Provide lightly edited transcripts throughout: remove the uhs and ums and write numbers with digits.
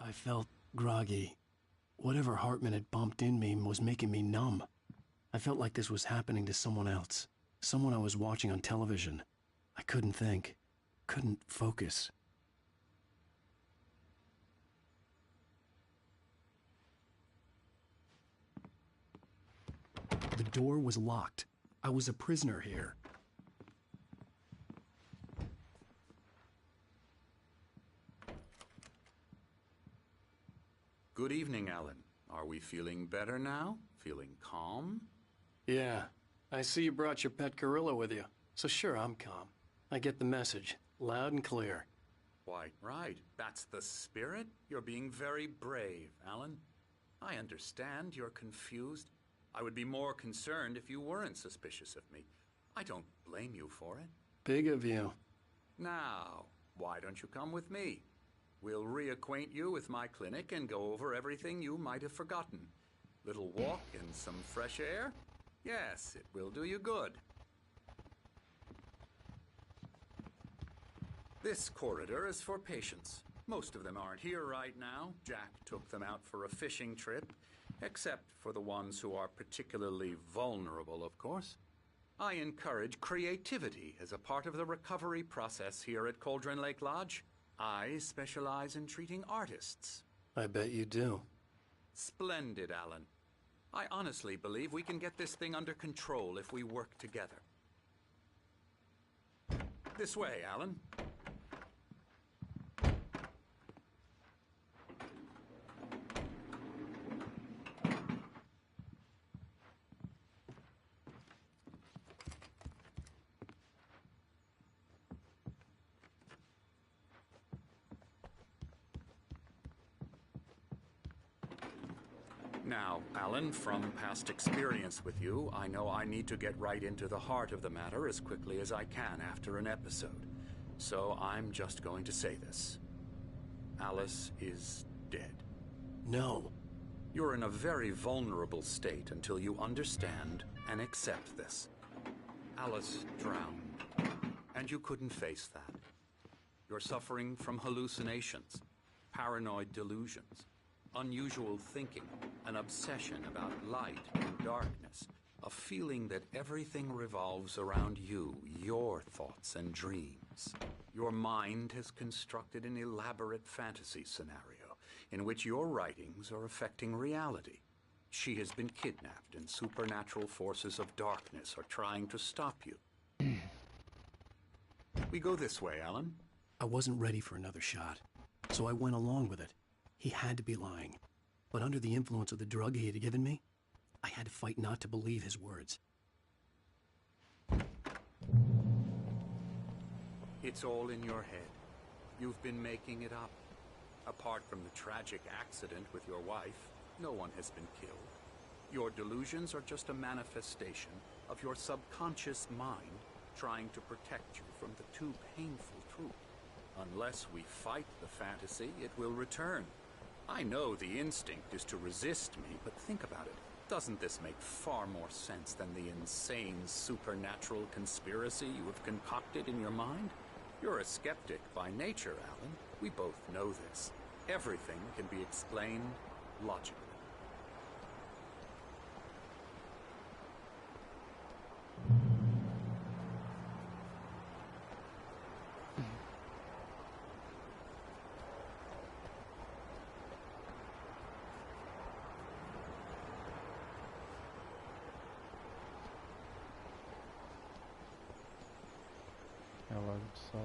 I felt groggy. Whatever Hartman had pumped in me was making me numb. I felt like this was happening to someone else. Someone I was watching on television. I couldn't think. Couldn't focus. The door was locked. I was a prisoner here. Good evening, Alan. Are we feeling better now? Feeling calm? Yeah. I see you brought your pet gorilla with you. So sure, I'm calm. I get the message. Loud and clear. Quite right. That's the spirit. You're being very brave, Alan. I understand you're confused. I would be more concerned if you weren't suspicious of me. I don't blame you for it. Big of you. Now, why don't you come with me? We'll reacquaint you with my clinic and go over everything you might have forgotten. Little walk and some fresh air? Yes, it will do you good. This corridor is for patients. Most of them aren't here right now. Jack took them out for a fishing trip, except for the ones who are particularly vulnerable, of course. I encourage creativity as a part of the recovery process here at Cauldron Lake Lodge. I specialize in treating artists. I bet you do. Splendid, Alan. I honestly believe we can get this thing under control if we work together. This way, Alan. Now, Alan, from past experience with you, I know I need to get right into the heart of the matter as quickly as I can after an episode. So I'm just going to say this. Alice is dead. No. You're in a very vulnerable state until you understand and accept this. Alice drowned, and you couldn't face that. You're suffering from hallucinations, paranoid delusions, unusual thinking, an obsession about light and darkness, a feeling that everything revolves around you, your thoughts and dreams. Your mind has constructed an elaborate fantasy scenario in which your writings are affecting reality. She has been kidnapped and supernatural forces of darkness are trying to stop you. We go this way, Alan. I wasn't ready for another shot, so I went along with it. He had to be lying. But under the influence of the drug he had given me, I had to fight not to believe his words. It's all in your head. You've been making it up. Apart from the tragic accident with your wife, no one has been killed. Your delusions are just a manifestation of your subconscious mind trying to protect you from the too painful truth. Unless we fight the fantasy, it will return. I know the instinct is to resist me, but think about it. Doesn't this make far more sense than the insane supernatural conspiracy you have concocted in your mind? You're a skeptic by nature, Alan. We both know this. Everything can be explained logically. Ela só.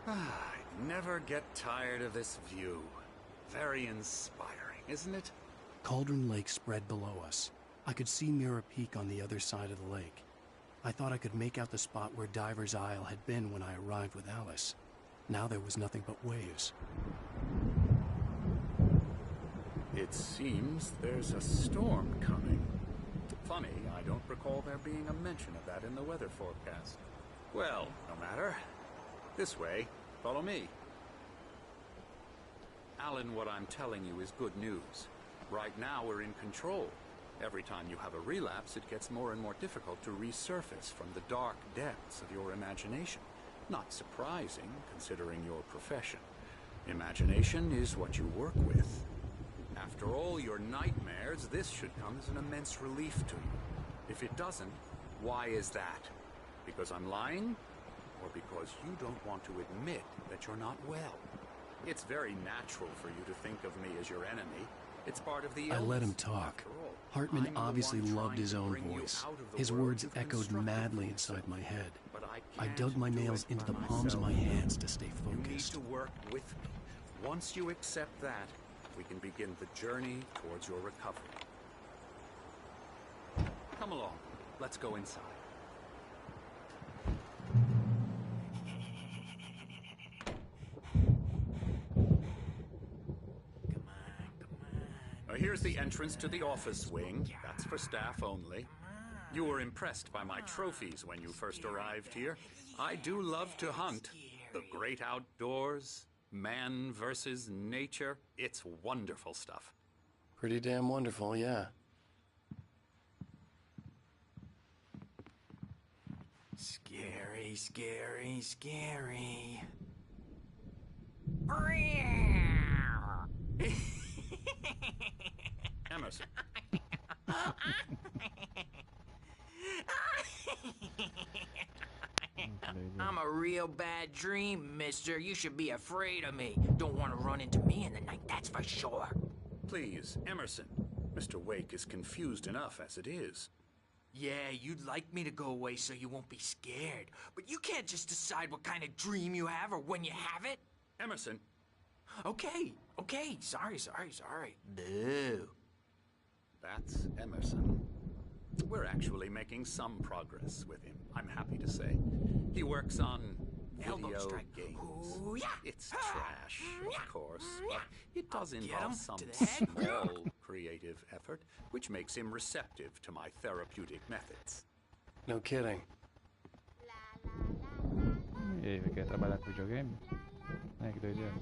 I never get tired of this view. Very inspiring, isn't it? Cauldron Lake spread below us. I could see Mirror Peak on the other side of the lake. I thought I could make out the spot where Diver's Isle had been when I arrived with Alice. Now there was nothing but waves. It seems there's a storm coming. Funny, I don't recall there being a mention of that in the weather forecast. Well, no matter. This way. Follow me. Alan, what I'm telling you is good news. Right now, we're in control. Every time you have a relapse, it gets more and more difficult to resurface from the dark depths of your imagination. Not surprising, considering your profession. Imagination is what you work with. After all your nightmares, this should come as an immense relief to you. If it doesn't, why is that? Because I'm lying? Or because you don't want to admit that you're not well? It's very natural for you to think of me as your enemy. It's part of the illness. I let him talk. Hartman obviously loved his own voice. His words echoed madly inside my head. I dug my nails into the palms of my hands to stay focused. You need to work with me. Once you accept that, we can begin the journey towards your recovery. Come along. Let's go inside. Here's the entrance to the office wing. That's for staff only. You were impressed by my trophies when you first arrived here. I do love to hunt. The great outdoors, man versus nature. It's wonderful stuff. Pretty damn wonderful, yeah. Scary, scary, scary. Emerson. I'm a real bad dream, mister. You should be afraid of me. Don't want to run into me in the night, that's for sure. Please, Emerson. Mr. Wake is confused enough as it is. Yeah, you'd like me to go away so you won't be scared. But you can't just decide what kind of dream you have or when you have it. Emerson. Okay. Sorry. Boo. That's Emerson. We're actually making some progress with him, I'm happy to say. He works on video games. Ooh, yeah. It's trash, of course, but it does involve some to the head. small creative effort, which makes him receptive to my therapeutic methods. No kidding. E aí, vai querer trabalhar com videogame? É, que doideira.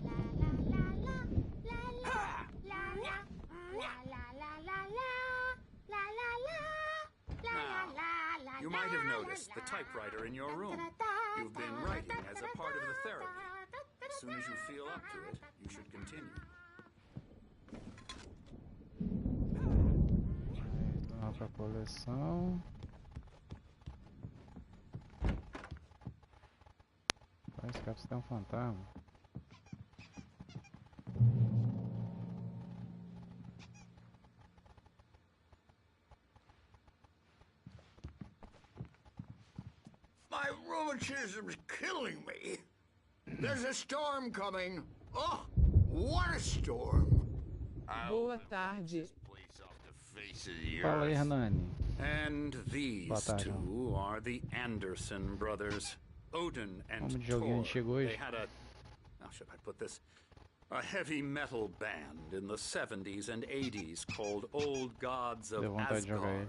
Now, you might have noticed the typewriter in your room. You've been writing as a part of the therapy. As soon as you feel up to it, you should continue. Vamos pra coleção. Parece que você tem um fantasma. My rheumatism's killing me. There's a storm coming. Oh, what a storm. Boa tarde. Fala aí, Hernani. And these two are the Anderson brothers, Odin and Thor. They had a, how should I put this? A heavy metal band in the 70s and 80s called Old Gods of Asgard.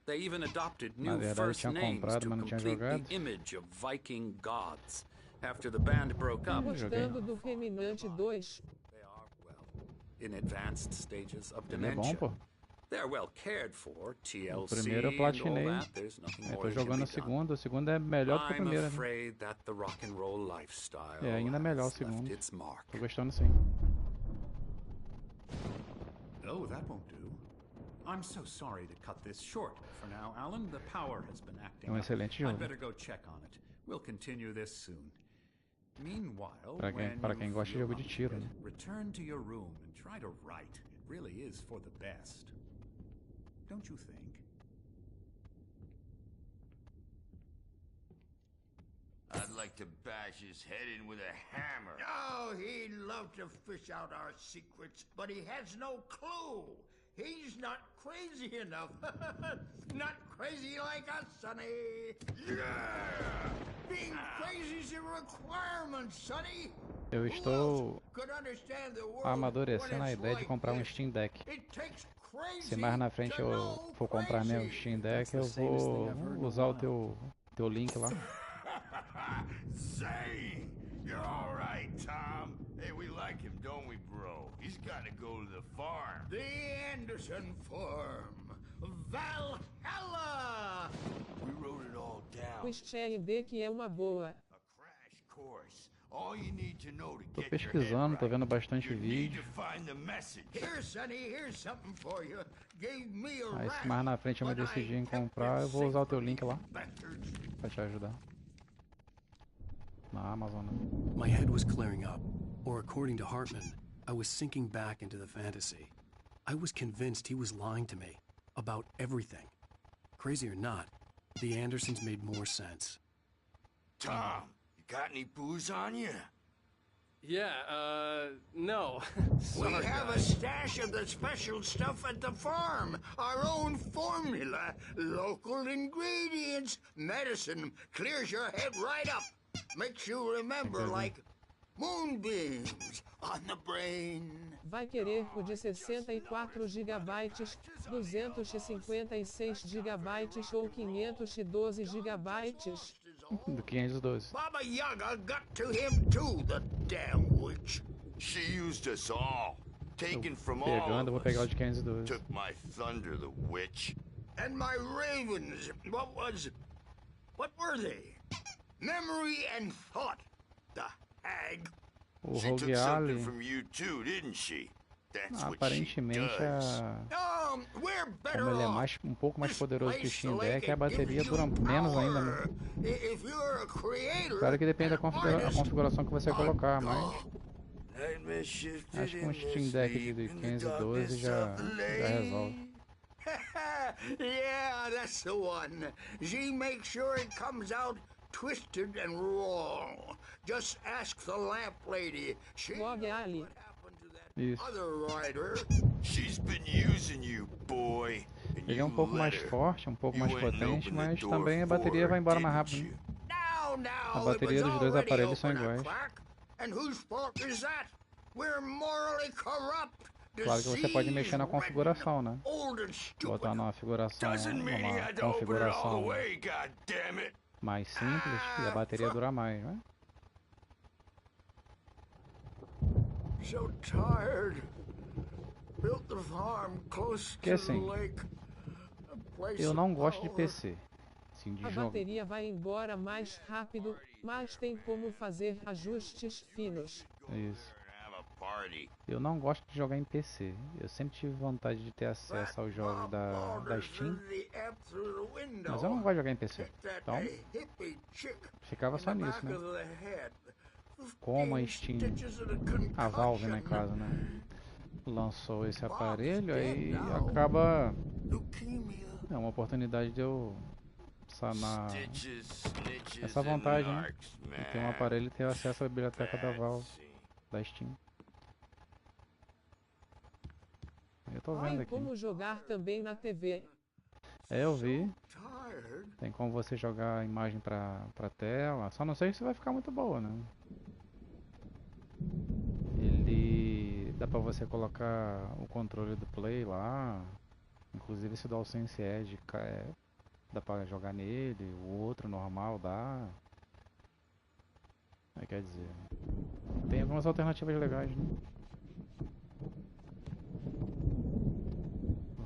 They even adopted new first names to complete the image of Viking gods. After the band broke up, Gostando do Reminante 2. they are, well, in advanced stages of Ele é bom, dementia. pô. They're well cared for, TLC O primeiro eu and all platinei. that. There's nothing Eu more tô that can jogando be o done. segundo. O segundo é melhor do que o I'm primeiro. Né? afraid that the rock and roll lifestyle É, ainda é melhor o has left segundo. its mark. Tô gostando sim. Oh, that won't do. I'm so sorry to cut this short for now, Alan. The power has been acting É um up. excelente I'd jogo. better go check on it. We'll continue this soon. Meanwhile, Para quem gosta de jogo de tiro, né? return to your room and try to write. It really is for the best. Don't you think? I'd like to bash his head in with a hammer. Oh, he'd love to fish out our secrets, but he has no clue. He's not crazy enough. Not crazy like us, Sonny. Yeah! Being crazy's a requirement, Sonny. Eu estou amadurecendo a ideia de comprar um Steam Deck. Se mais na frente eu for comprar meu Steam Deck, eu vou usar o teu link lá. Zane! You're alright, Tom. Hey, we like him, don't we, bro? He's gotta go to the farm. The Anderson Farm. Valhalla! We wrote it all down. O STRD que é uma boa. A crash course. All you need to know to Tô get your head pesquisando, tô right. vendo bastante You need vídeo. to find the message. Here, Sonny, here's something for you. Gave me a Aí se rash, mais na frente eu me but I decidir em kept comprar, it eu vou usar o safe teu from link lá, these bastards. pra te ajudar. Na Amazon, né? My head was clearing up, or according to Hartman, I was sinking back into the fantasy. I was convinced he was lying to me about everything. Crazy or not, the Andersons made more sense. Tom, you got any booze on you? Yeah, no. We Sorry, have a guys. stash of the special stuff at the farm. Our own formula. Local ingredients. Medicine clears your head right up. Makes you remember like moonbeams on the brain. Vai querer o de 64 GB, 256 GB ou 512 GB? Do 512. Baba Yaga got to him too, the damn witch. She used us all. Taken from all Pegando, eu vou of pegar o us. de 512. Took my thunder, the witch. And my ravens, what were they? Memory and thought, the hag. O She took Rogue something Ali, from you too, didn't she? That's what she aparentemente, does. We're better como ele é off. um pouco mais This poderoso que o place Steam like Deck, a it bateria gives dura you menos ainda, né? power. If you're a creator, Claro que depende da an artist, configuração que você colocar, mas Nightmare shifted acho que um in Steam their Deck de sleep, in the 512 darkness já of the lake. resolve. yeah, that's the one. She makes sure it comes out twisted and raw. Just ask the lamp lady. She Rogue knows Ali. what happened to that Isso. other writer. She's been using you, boy. And Ele é you um pouco mais let her. forte, um pouco You mais went and potente, opened the mas door também a for bateria her, vai embora mais didn't rápido. you? Now, A bateria it was dos dois already aparelhos são open a iguais. crack. And whose fault is that? We're morally corrupt. Claro que você pode mexer na disease-ridden, configuração, né? old and stupid. Botar numa Doesn't mean you uma had to open it all the configuração way, God damn it. mais simples e a bateria dura mais, né? So tired. Built the farm close Que to assim, the lake. A place Eu of não gosto de power. PC, assim, de A jogo. bateria vai embora mais rápido, mas tem como fazer ajustes finos. Isso. Have a party. Eu não gosto de jogar em PC. Eu sempre tive vontade de ter acesso aos jogos da Steam, mas eu não gosto de jogar em PC. Então, ficava só nisso, né? Como a Steam, a Valve, né, em caso, né, lançou esse aparelho, aí acaba... É uma oportunidade de eu sanar Stitches, snitches, essa and vantagem, né? narcs, De ter um aparelho e ter acesso à biblioteca da Valve, da Steam. Eu tô vendo Tem aqui. como jogar também na TV. É, eu vi. Tem como você jogar a imagem pra tela. Só não sei se vai ficar muito boa, né? Ele... Dá pra você colocar o controle do Play lá. Inclusive esse DualSense Edge, dá pra jogar nele. O outro normal dá. Quer dizer... Tem algumas alternativas legais, né?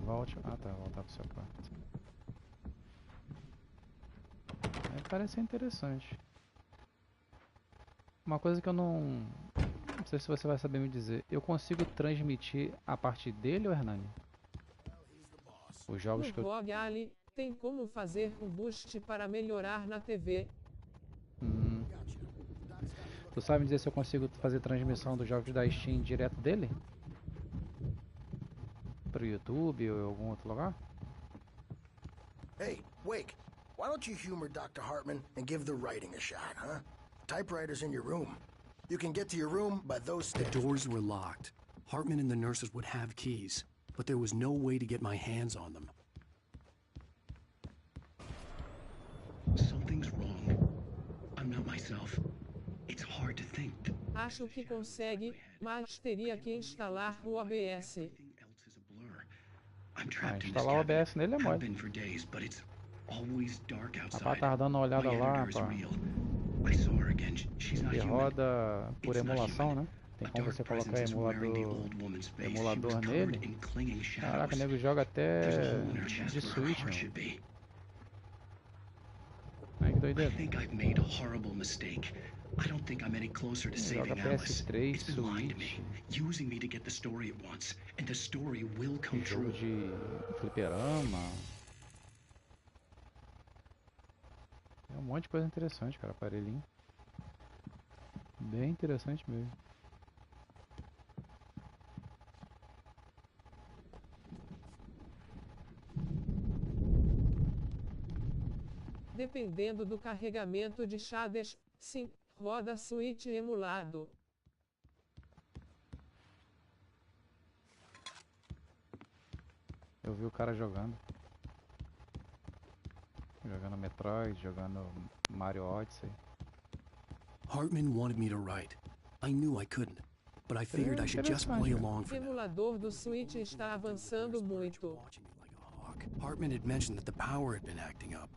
Volte... Ah tá, voltar pro seu quarto. Parece interessante. Uma coisa que eu não sei se você vai saber me dizer. Eu consigo transmitir a partir dele, ou Hernani? Os jogos No que eu... Rogue Ali, tem como fazer um boost para melhorar na TV. Tu sabe me dizer se eu consigo fazer transmissão dos jogos da Steam direto dele? Pro YouTube ou algum outro lugar? Hey, Wake, why don't you humor Dr. Hartman and give the writing a shot, huh? Typewriter's in your room. You can get to your room by those The stairs. doors were locked. Hartman and the nurses would have keys, but there was no way to get my hands on them. Something's wrong. I'm not myself. It's hard to think. Acho que consegue, mas teria que instalar o OBS. Instalar o OBS nele é mole. Rapaz, tava dando uma olhada lá, pá. Ele roda por emulação, né? Tem como você colocar emulador nele. Caraca, o nego joga até de Switch, meu. Ai, que doideira. Joga PS3, Switch. Jogo de fliperama. É um monte de coisa interessante, cara, aparelhinho. Bem interessante mesmo. Dependendo do carregamento de shaders, sim, roda Switch emulado. Eu vi o cara jogando. Jogando Metroid, jogando Mario Odyssey. Hartman wanted me to write. I knew I couldn't, but I figured I should just play along O for now. emulador do Switch está avançando muito. Hartman had mentioned that the power had been acting up.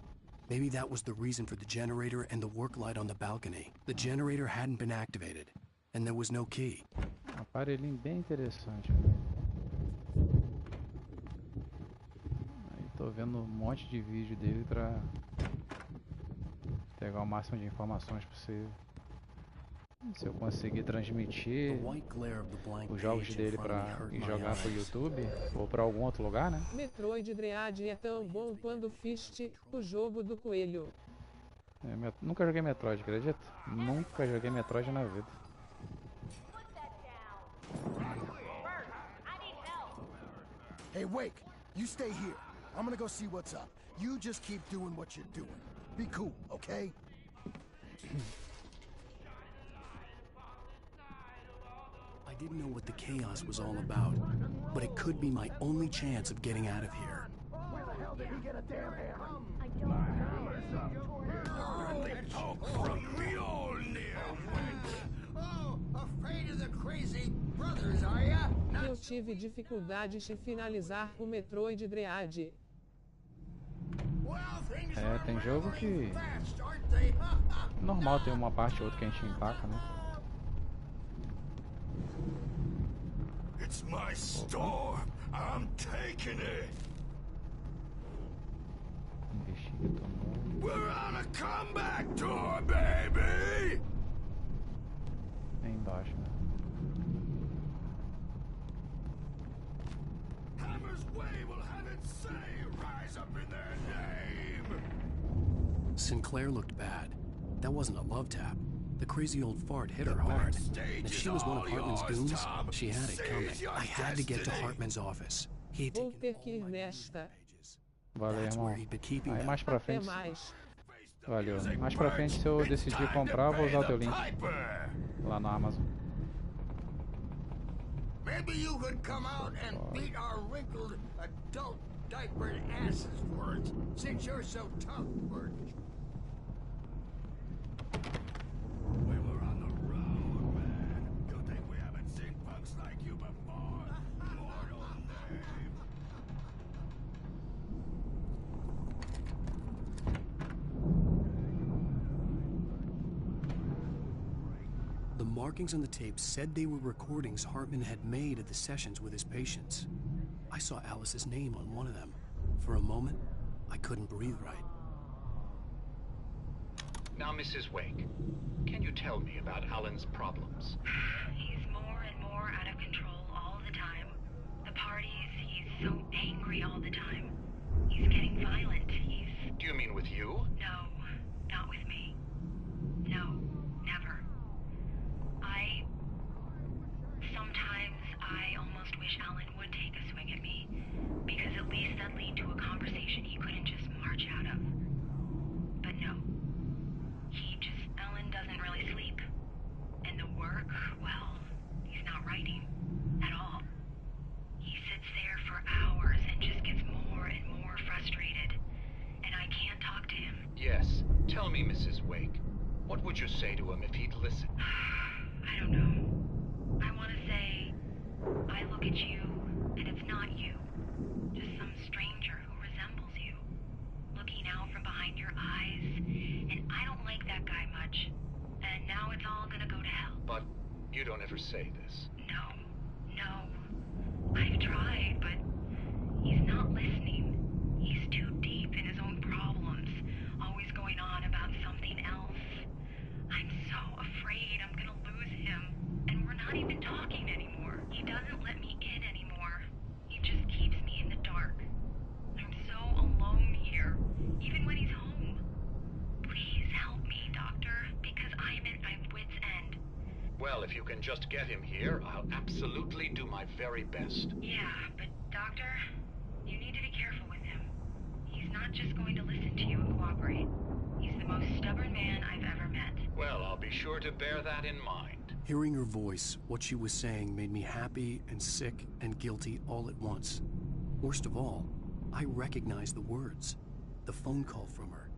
Maybe that was the reason for the generator and the work light on the balcony. The generator hadn't been activated, and there was no key. Aparelhinho bem interessante. Aí tô vendo um monte de vídeo dele pra pegar o máximo de informações possível. Se eu conseguir transmitir os jogos dele pra jogar pro YouTube ou pra algum outro lugar, né? Metroid Dread é tão bom quando Fist, o jogo do coelho. Nunca joguei Metroid, acredita? Nunca joguei Metroid na vida. Hey, Wake, you stay here. I'm gonna go see what's up. You just keep doing what you're doing. Be cool, okay? I didn't know what the chaos was all about, but it could be my only chance of getting out of here. Where the hell did he get a damn hammer? I don't know. Afraid of the crazy brothers, are ya? Eu tive dificuldades em finalizar o Metroid Dread. É, tem jogo que... normal ter uma parte ou outra que a gente empaca, né? It's my storm. I'm taking it. Investiga, tomou. We're on a comeback tour, baby. É embaixo, né? Hammer's way will have its say. Rise up in their name. Sinclair looked bad. That wasn't a love tap. The crazy old fart hit her hard. And if she was one of Hartman's goons, she had it coming. I had to get to Hartman's office. He had Vou taken ter que ir nesta. Valeu, That's irmão. where he'd been keeping Aí them. mais pra Até frente... mais. Valeu. Mais pra frente, se eu decidir comprar, eu vou usar o teu link. Lá na Amazon. Maybe you could come out and beat our wrinkled adult diapered asses for it, since you're so tough, Bert. We were on the road, man. You think we haven't seen punks like you before? Mortal name. The markings on the tape said they were recordings Hartman had made of the sessions with his patients. I saw Alice's name on one of them. For a moment, I couldn't breathe right. Now, Mrs. Wake, can you tell me about Alan's problems? He's more and more out of control all the time. The parties, he's so angry all the time. He's getting violent. Do you mean with you? No, not with me. No, never. Sometimes I almost wish Alan would take a swing at me, because at least that'd lead to a conversation he couldn't just march out of. But no. Alan doesn't really sleep. And the work, well, he's not writing at all. He sits there for hours and just gets more and more frustrated. And I can't talk to him. Yes. Tell me, Mrs. Wake, what would you say to him if he'd listen? I don't know. I want to say, I look at you, and it's not you. Just some stranger who resembles you. Looking out from behind your eyes, and I don't like that guy much. And now it's all gonna go to hell. But you don't ever say this. No. I've tried, but he's not listening. He's too deep in his own problems, always going on about something else. I'm so afraid I'm gonna lose him, and we're not even talking anymore. He doesn't let me in anymore. He just keeps me in the dark. I'm so alone here, even when he's home. Please help me, Doctor, because I'm at my wit's end. Well, if you can just get him here, I'll absolutely do my very best. Yeah, but Doctor, you need to be careful with him. He's not just going to listen to you and cooperate. He's the most stubborn man I've ever met. Well, I'll be sure to bear that in mind. Hearing her voice, what she was saying made me happy and sick and guilty all at once. Worst of all, I recognized the words. The phone call from her.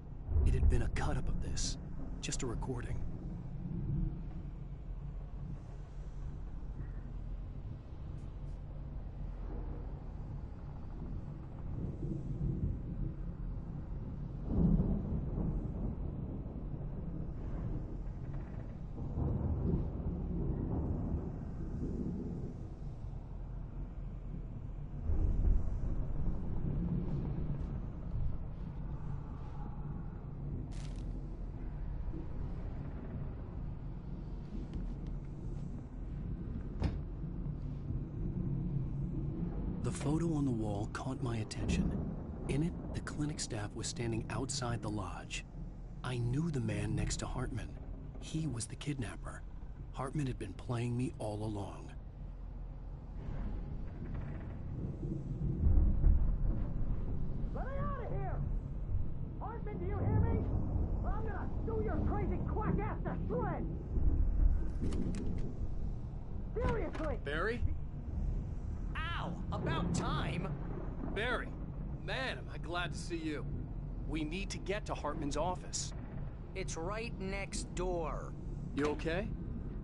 It had been a cut-up of this. Just a recording. The photo on the wall caught my attention. In it, the clinic staff was standing outside the lodge. I knew the man next to Hartman. He was the kidnapper. Hartman had been playing me all along. Let me out of here! Hartman, do you hear me? Or I'm gonna sue your crazy quack ass to shreds! Seriously! Barry? Ow! About time! Barry! Man, am I glad to see you. We need to get to Hartman's office. It's right next door. You okay?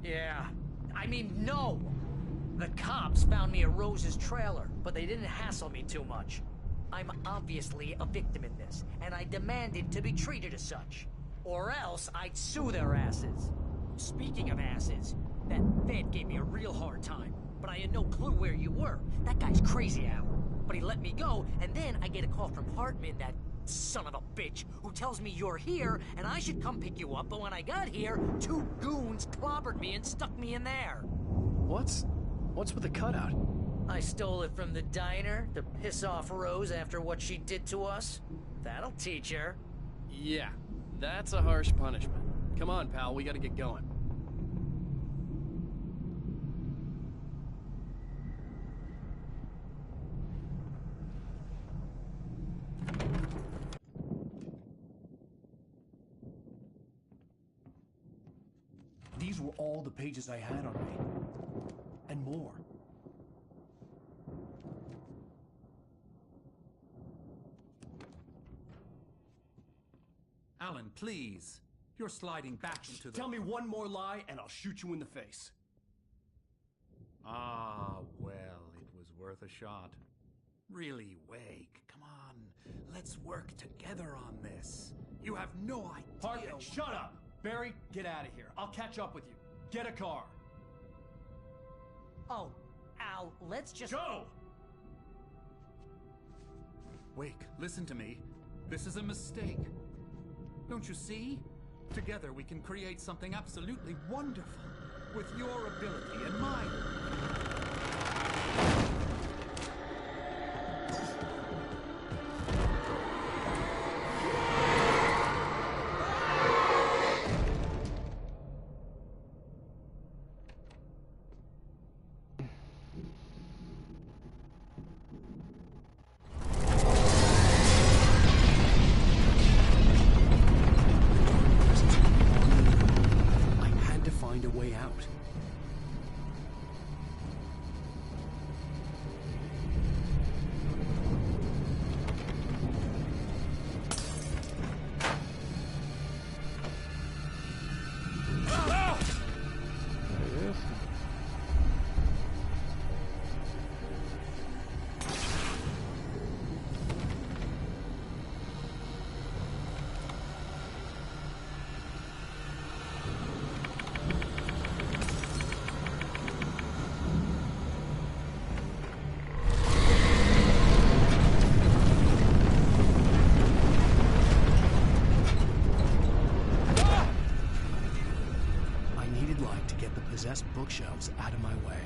Yeah. I mean, no! The cops found me at Rose's trailer, but they didn't hassle me too much. I'm obviously a victim in this, and I demanded to be treated as such. Or else I'd sue their asses. Speaking of asses, that Fed gave me a real hard time, but I had no clue where you were. That guy's crazy, Al. But he let me go, and then I get a call from Hartman, that son of a bitch, who tells me you're here, and I should come pick you up, but when I got here, 2 goons clobbered me and stuck me in there. What's with the cutout? I stole it from the diner to piss off Rose after what she did to us. That'll teach her. Yeah, that's a harsh punishment. Come on, pal, we gotta get going. These were all the pages I had on me. And more. Alan, please. You're sliding back into the... Tell me one more lie and I'll shoot you in the face. Ah, well, it was worth a shot. Really, Wake, come on. Let's work together on this. You have no idea... Hartman, shut up! Barry, get out of here. I'll catch up with you. Get a car. Oh, Al, let's just... Go! Wake, listen to me. This is a mistake. Don't you see? Together we can create something absolutely wonderful. With your ability and mine. best bookshelves out of my way.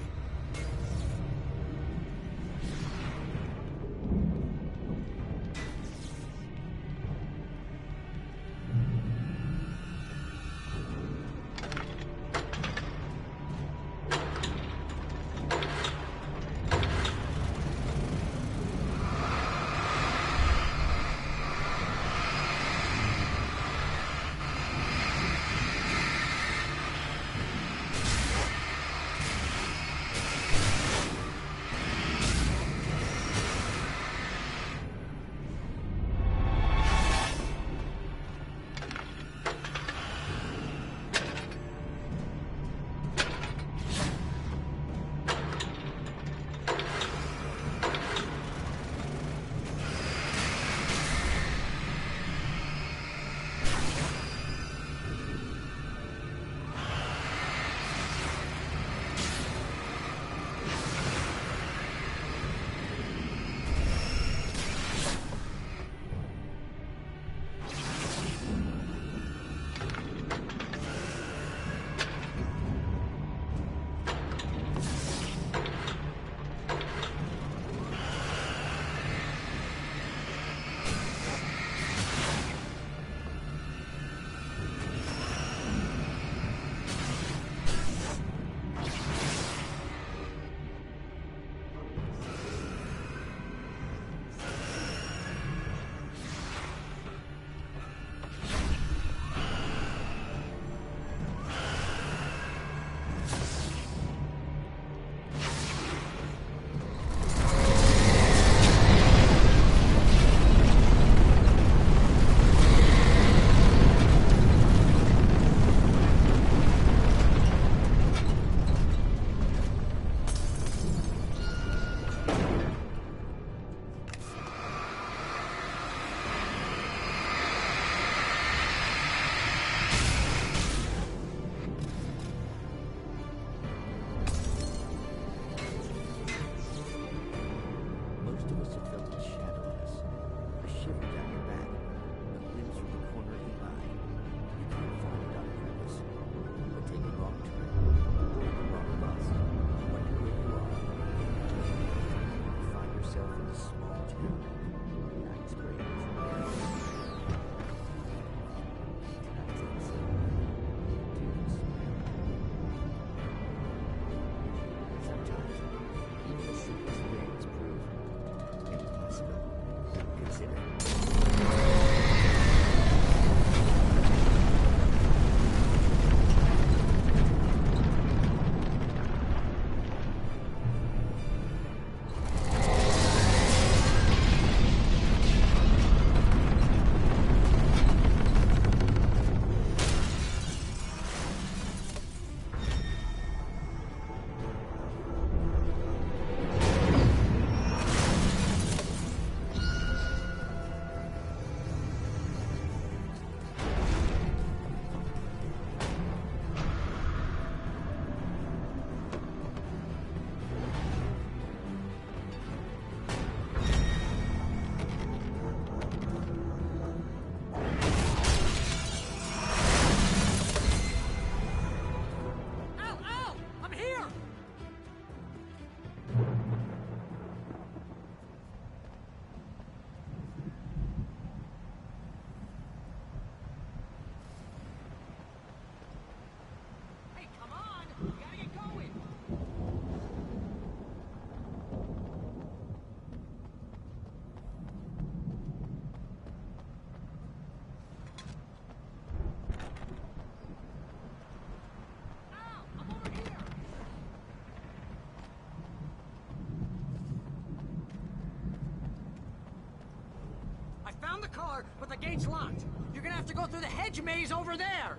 Found the car, but the gate's locked. You're gonna have to go through the hedge maze over there.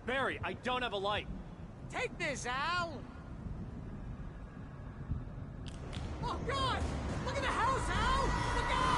Barry, I don't have a light. Take this, Al. Oh, God! Look at the house, Al! Look out!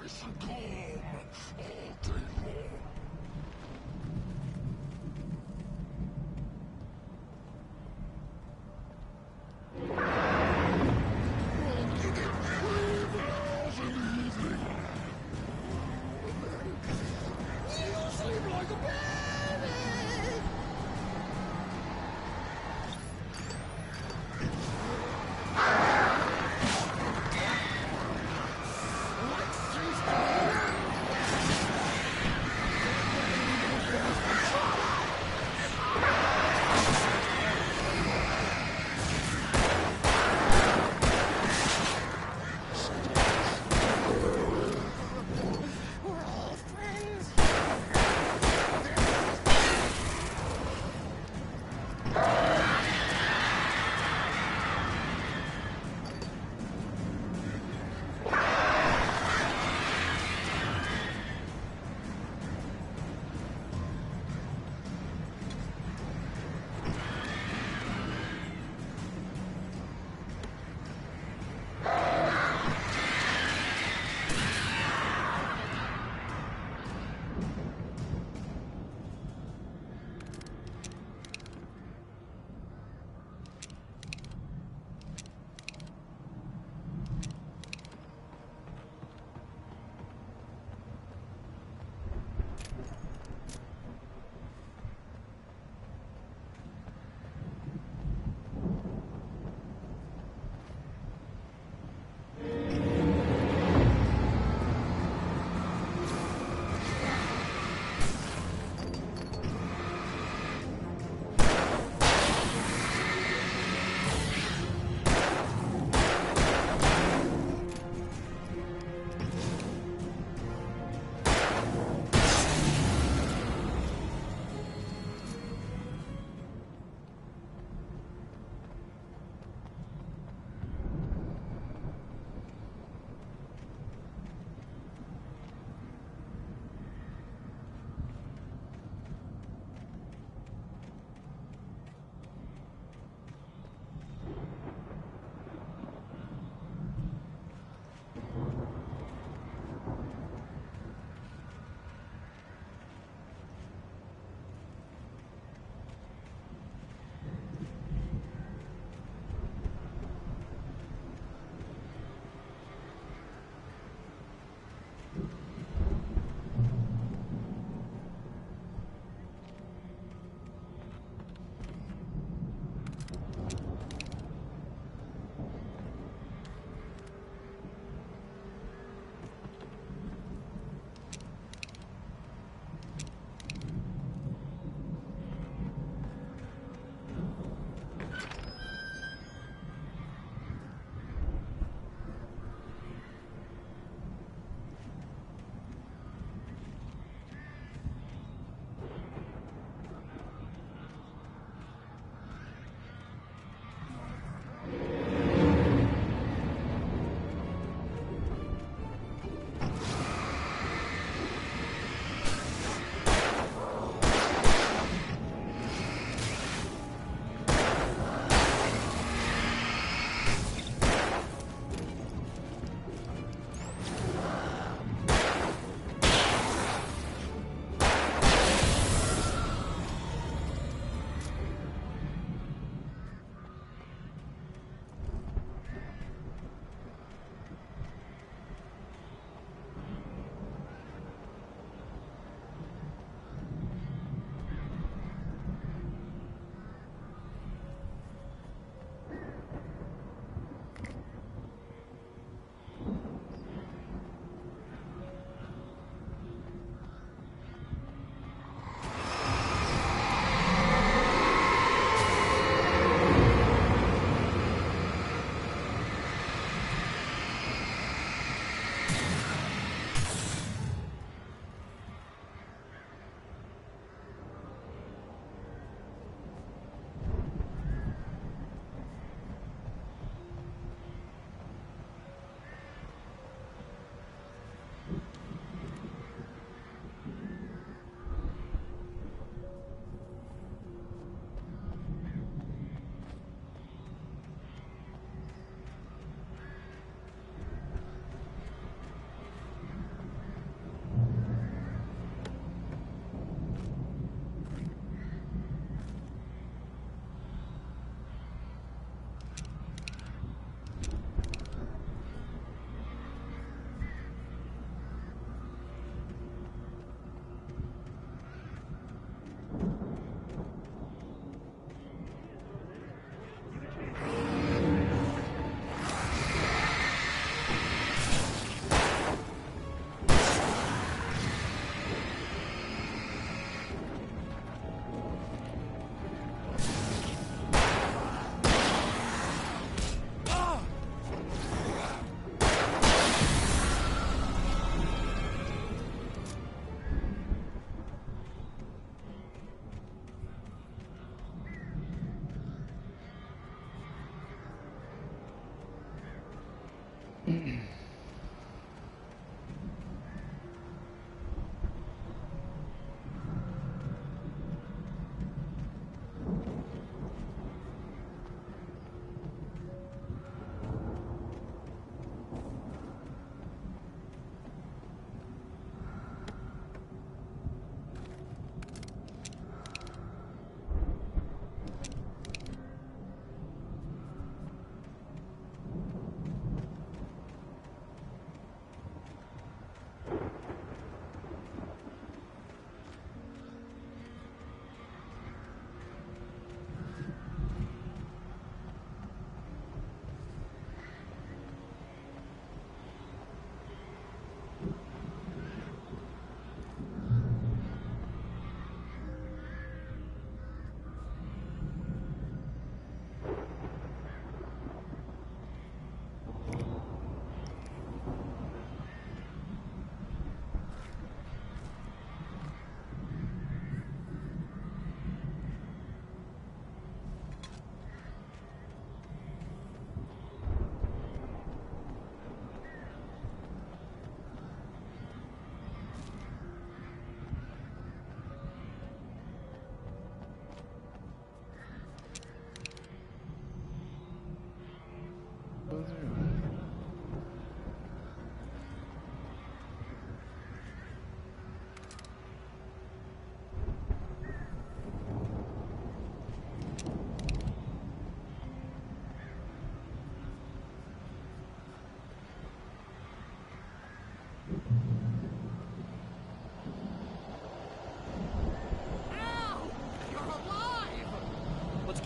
nice and calm all day long. You get 3 hours in the evening. You sleep like a baby. Let's taste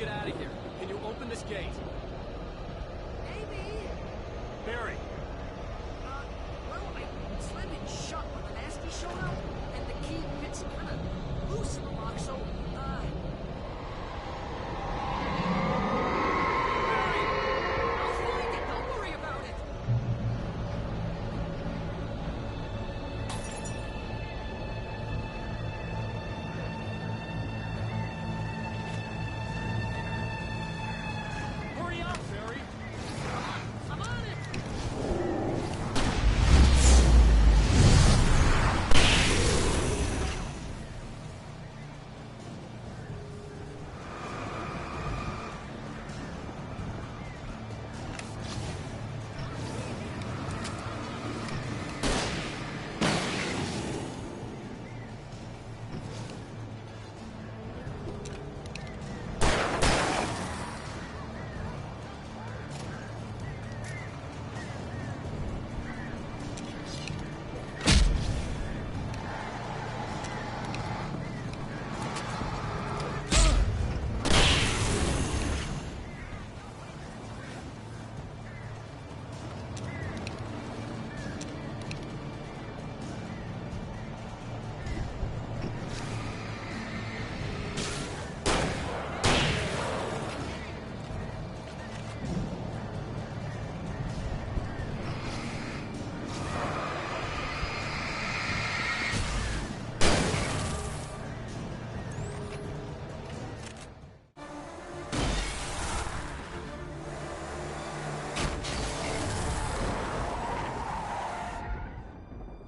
get out of here. Can you open this gate? Maybe. Barry! Well, I slammed it shut when the nasty showed up, and the key fits kind of loose in the lock, so, I'll find it, don't worry about it. Hurry up, Barry! I'm on it.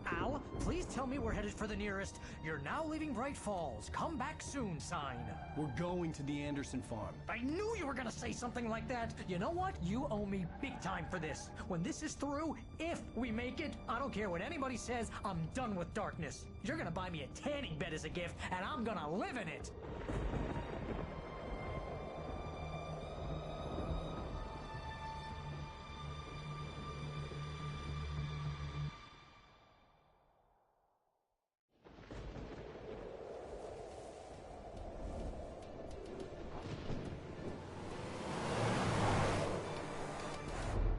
Al, please tell me we're headed for the nearest "You're now leaving Bright Falls. Come back soon" sign. We're going to the Anderson farm. I knew you were gonna say something like that. You know what? You owe me big time for this. When this is through, if we make it, I don't care what anybody says, I'm done with darkness. You're gonna buy me a tanning bed as a gift, and I'm gonna live in it.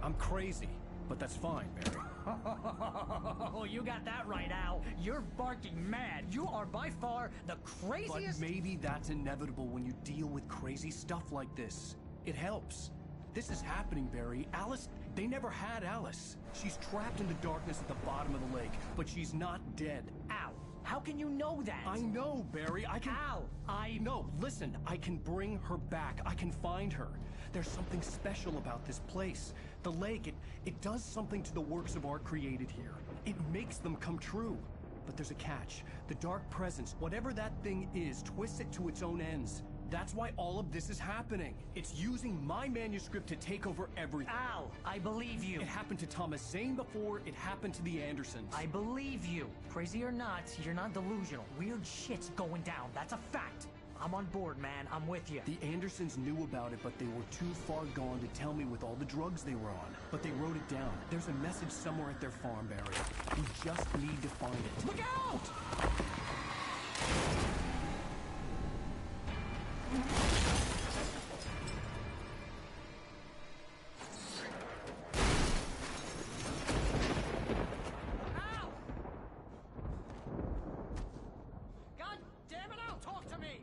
I'm crazy, but that's fine, Barry. Oh, you got that right, Al. You're barking mad. You are by far the craziest. But maybe that's inevitable when you deal with crazy stuff like this. It helps. This is happening, Barry. Alice, they never had Alice. She's trapped in the darkness at the bottom of the lake, but she's not dead. Al, how can you know that? I know, Barry. I can... Al, No, listen. I can bring her back. I can find her. There's something special about this place. The lake, it does something to the works of art created here. It makes them come true. But there's a catch. The dark presence, whatever that thing is, twists it to its own ends. That's why all of this is happening. It's using my manuscript to take over everything. Al, I believe you. It happened to Thomas Zane before, it happened to the Andersons. I believe you. Crazy or not, you're not delusional. Weird shit's going down. That's a fact. I'm on board, man. I'm with you. The Andersons knew about it, but they were too far gone to tell me with all the drugs they were on. But they wrote it down. There's a message somewhere at their farm, Barry. We just need to find it. Look out! Ow! God damn it, Al, talk to me!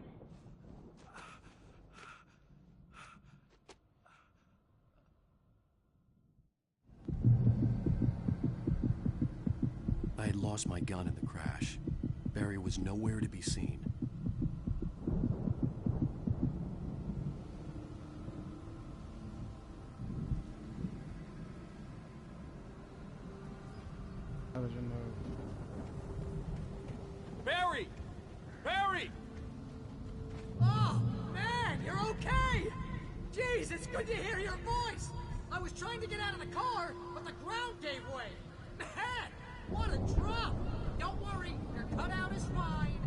I had lost my gun in the crash. Barry was nowhere to be seen. Ela de novo. Barry! Barry! Oh, man, you're okay! Jeez, it's good to hear your voice! I was trying to get out of the car, but the ground gave way! Man, what a drop! Don't worry, your cutout is fine.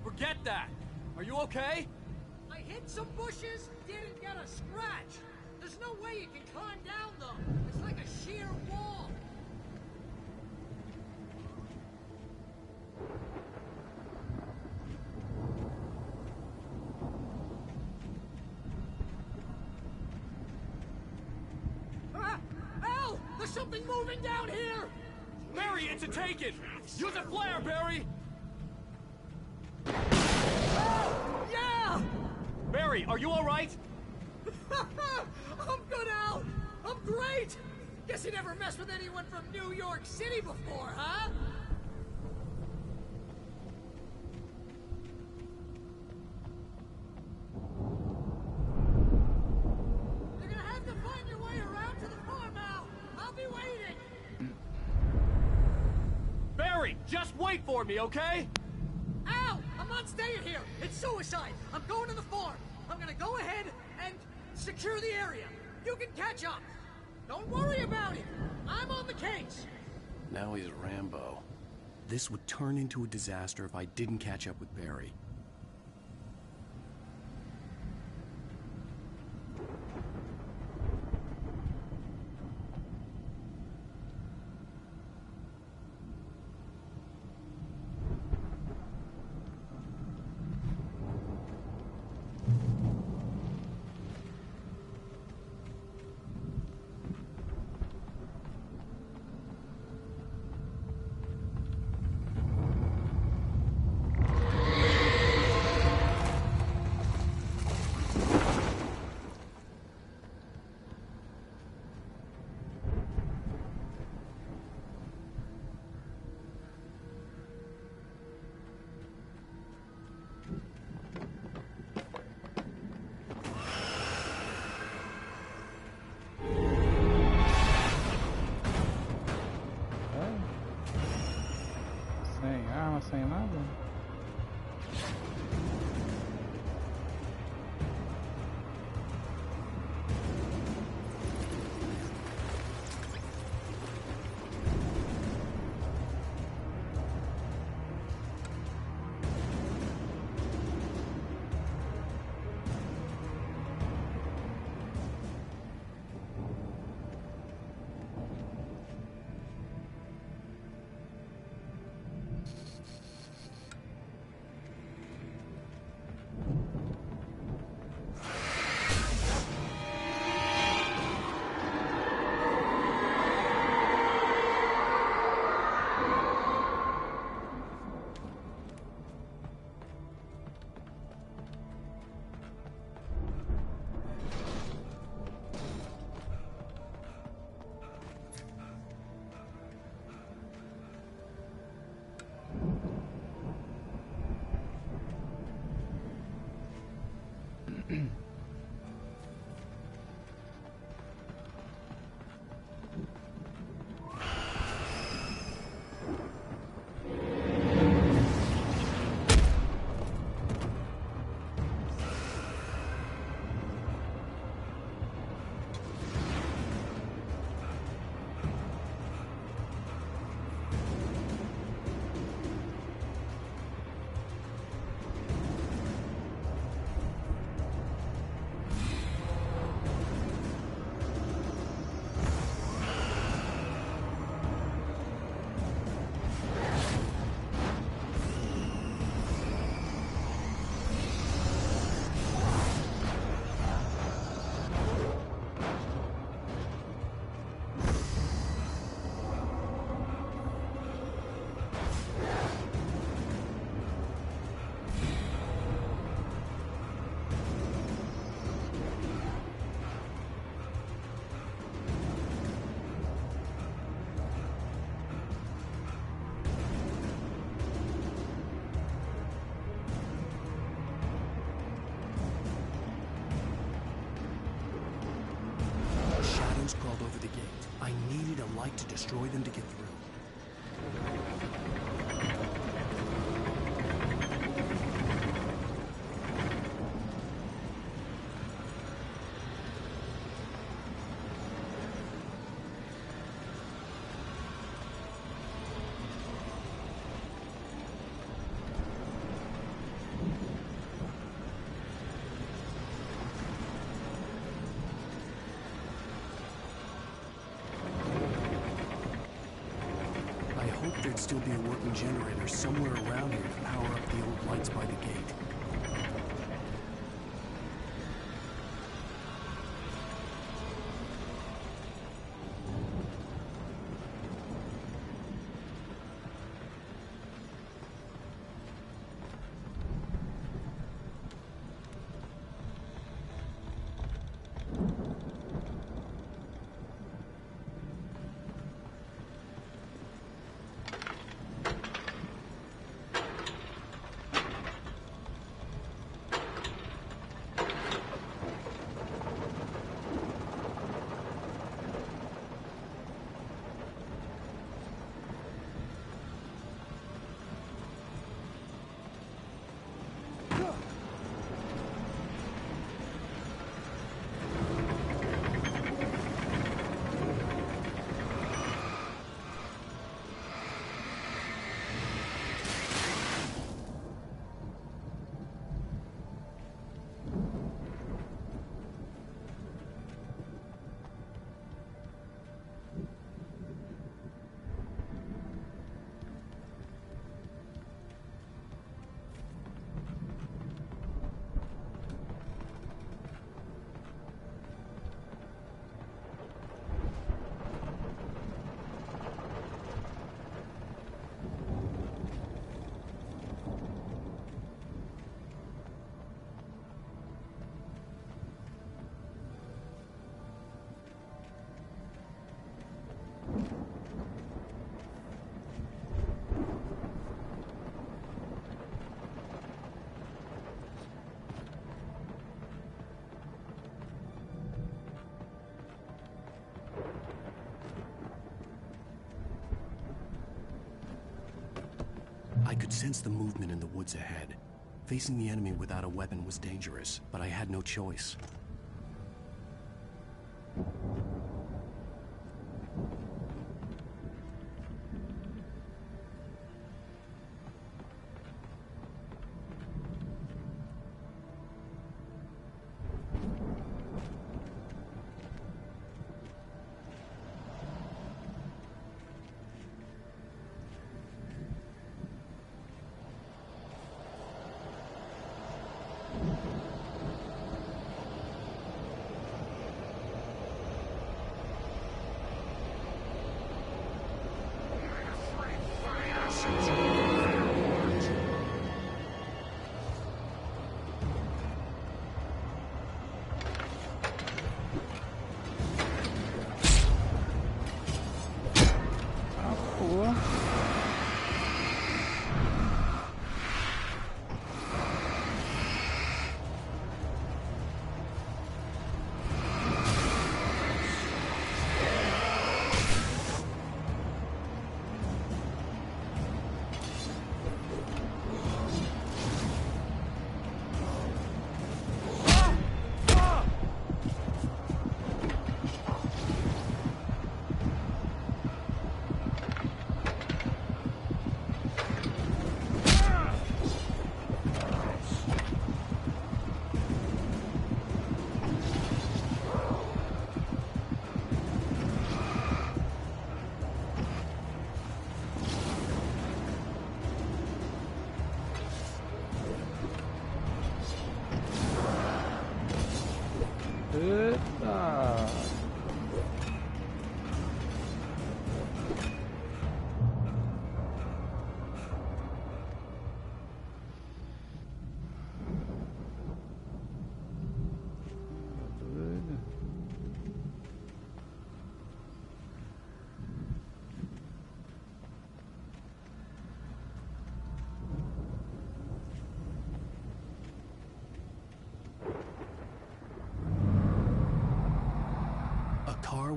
Forget that! Are you okay? I hit some bushes, didn't get a scratch. There's no way you can climb down, though. It's like a sheer wall. something moving down here! Barry, it's a take-it! Use a flare, Barry! Oh, yeah! Barry, are you alright? I'm good, Al! I'm great! Guess you never messed with anyone from New York City before, huh? You're gonna have to find your way around to the farm, Al! I'll be waiting! Barry, just wait for me, okay? Al! I'm not staying here! It's suicide! I'm going to the farm! I'm gonna go ahead and secure the area! You can catch up! Don't worry about it! I'm on the case! Now he's Rambo. This would turn into a disaster if I didn't catch up with Barry. Sem nada? Crawled over the gate. I needed a light to destroy them to get through. There'd still be a working generator somewhere around here to power up the old lights by the gate. could sense the movement in the woods ahead. Facing the enemy without a weapon was dangerous, but I had no choice.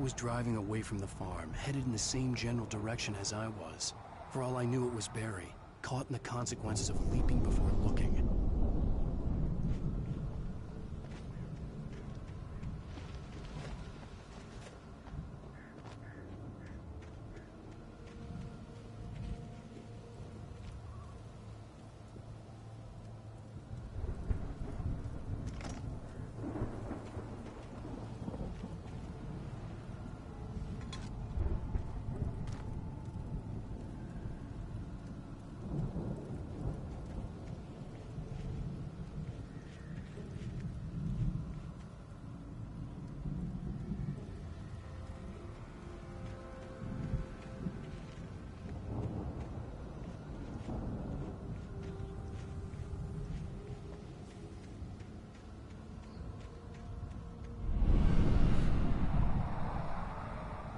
Was driving away from the farm, headed in the same general direction as I was. For all I knew, it was Barry, caught in the consequences of leaping before looking.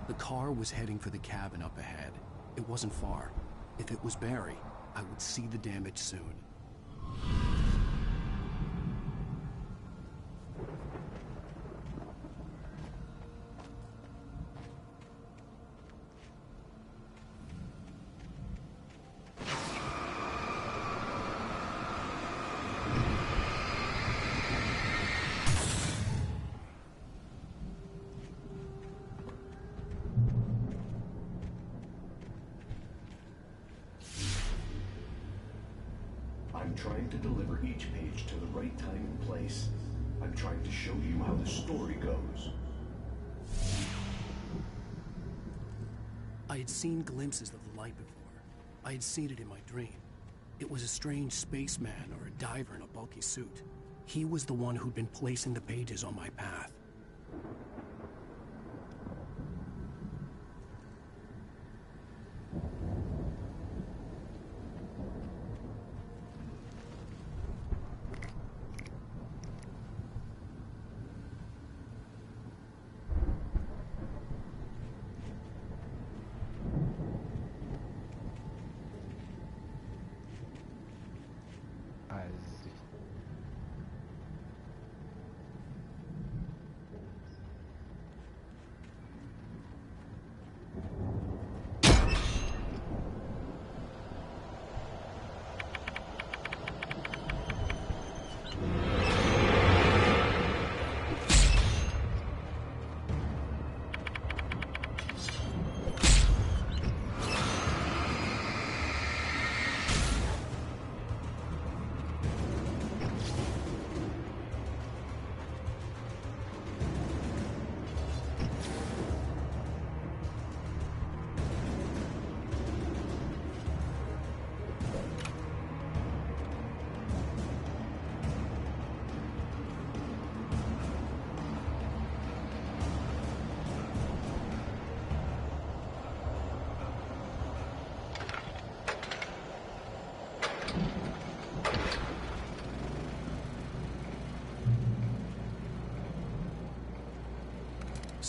The car was heading for the cabin up ahead. It wasn't far. If it was Barry, I would see the damage soon. I'm trying to deliver each page to the right time and place. I'm trying to show you how the story goes. I had seen glimpses of the light before. I had seen it in my dream. It was a strange spaceman or a diver in a bulky suit. He was the one who'd been placing the pages on my path.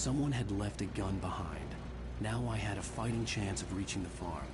Someone had left a gun behind. Now I had a fighting chance of reaching the farm.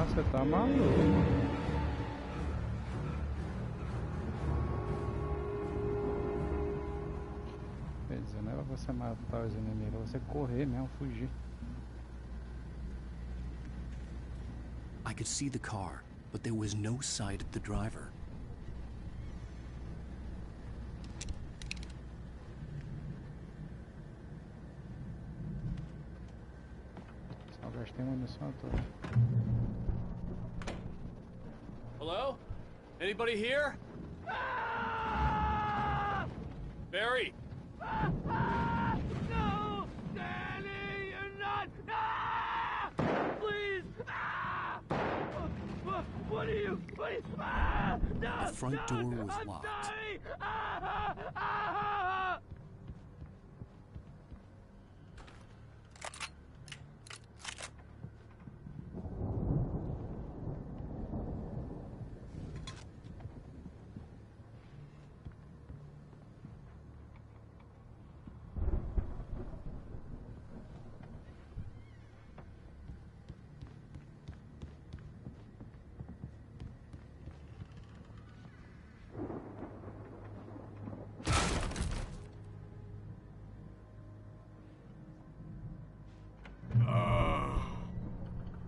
Você tá maluco? Quer dizer, não era você matar os inimigos, era você correr mesmo, fugir. I could see the car, but there was no sight of the driver. munição à toa. Hello? Anybody here? Barry! No! Danny, you're not! Ah! Please! Ah! What are you? Please! Ah! No! The front door was I'm locked. sorry! Ah! Ah!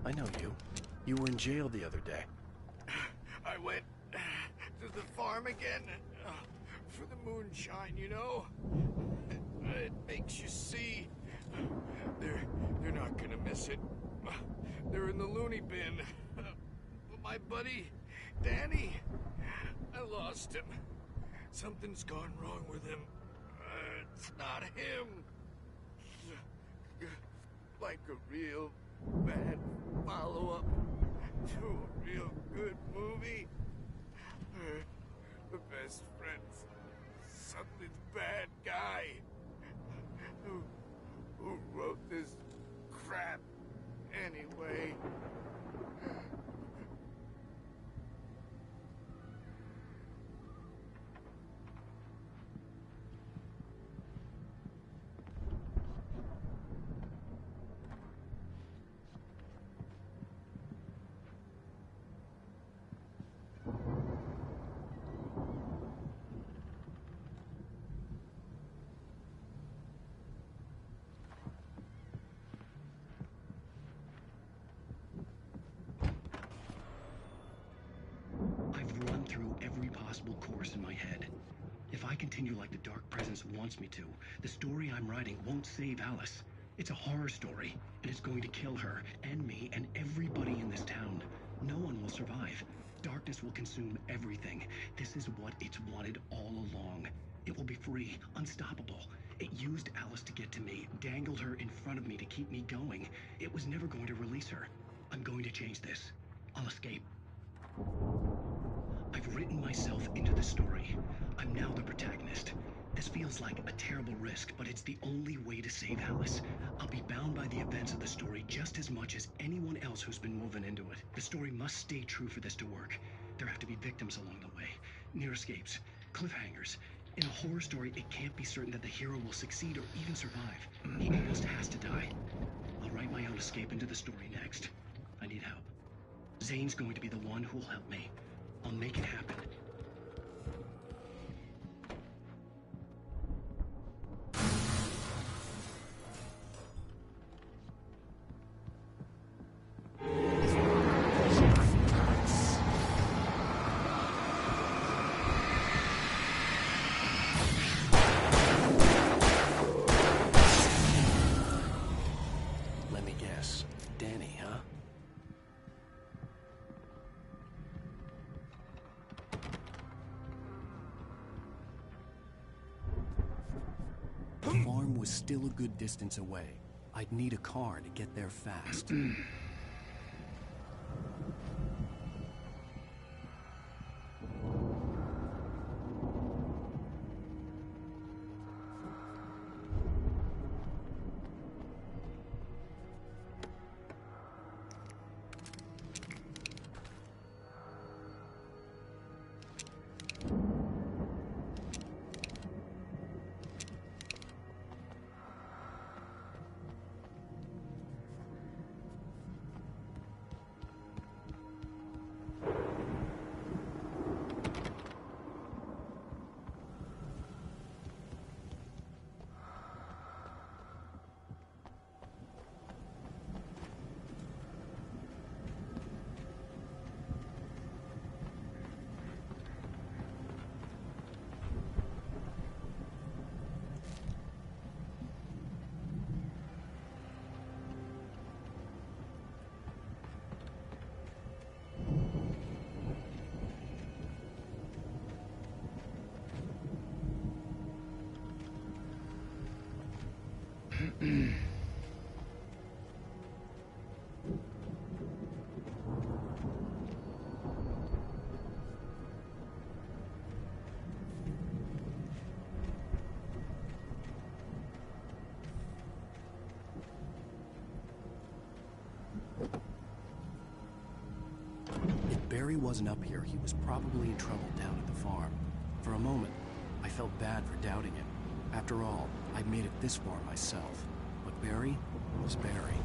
I know you. You were in jail the other day. I went to the farm again for the moonshine, you know? It makes you see. They're not gonna miss it. They're in the loony bin. But my buddy, Danny, I lost him. Something's gone wrong with him. It's not him. Like a real bad follow-up to a real good movie. The best friend's suddenly the bad guy. Who wrote this crap anyway? I've run through every possible course in my head. If I continue like the Dark Presence wants me to, the story I'm writing won't save Alice. It's a horror story, and it's going to kill her, and me, and everybody in this town. No one will survive. Darkness will consume everything. This is what it's wanted all along. It will be free, unstoppable. It used Alice to get to me, dangled her in front of me to keep me going. It was never going to release her. I'm going to change this. I'll escape. I've written myself into the story. I'm now the protagonist. This feels like a terrible risk, but it's the only way to save Alice. I'll be bound by the events of the story just as much as anyone else who's been woven into it. The story must stay true for this to work. There have to be victims along the way, near escapes, cliffhangers. In a horror story, it can't be certain that the hero will succeed or even survive. He almost has to die. I'll write my own escape into the story next. I need help. Zane's going to be the one who'll help me. I'll make it happen. Let me guess. Danny, huh? The farm was still a good distance away. I'd need a car to get there fast. Barry wasn't up here, he was probably in trouble down at the farm. For a moment, I felt bad for doubting him. After all, I'd made it this far myself. But Barry was Barry.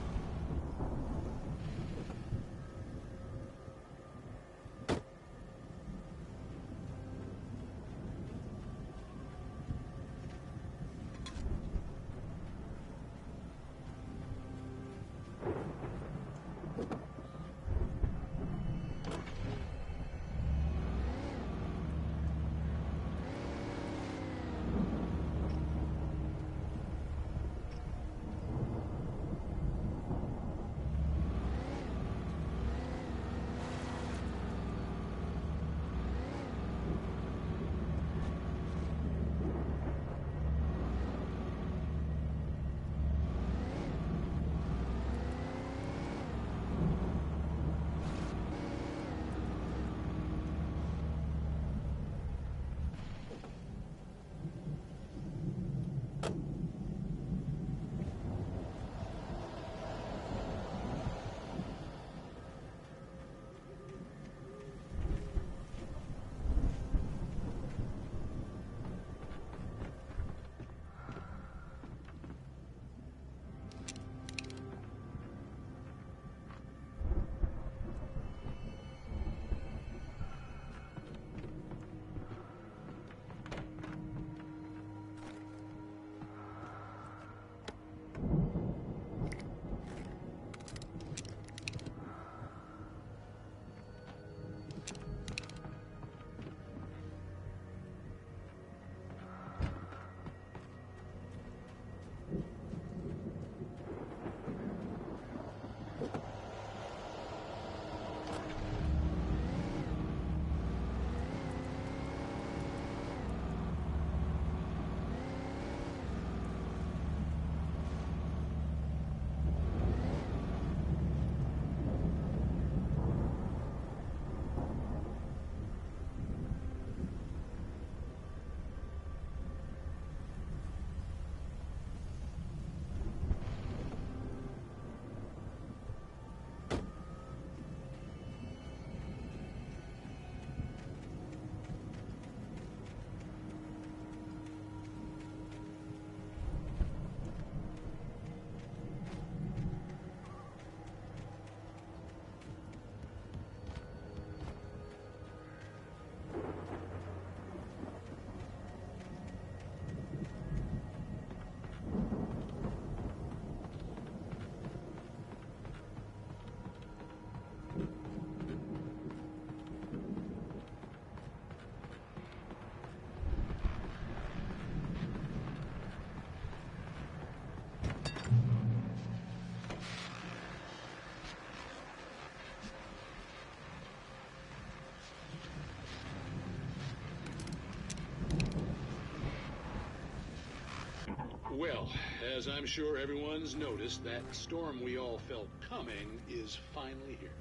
Well, as I'm sure everyone's noticed, that storm we all felt coming is finally here.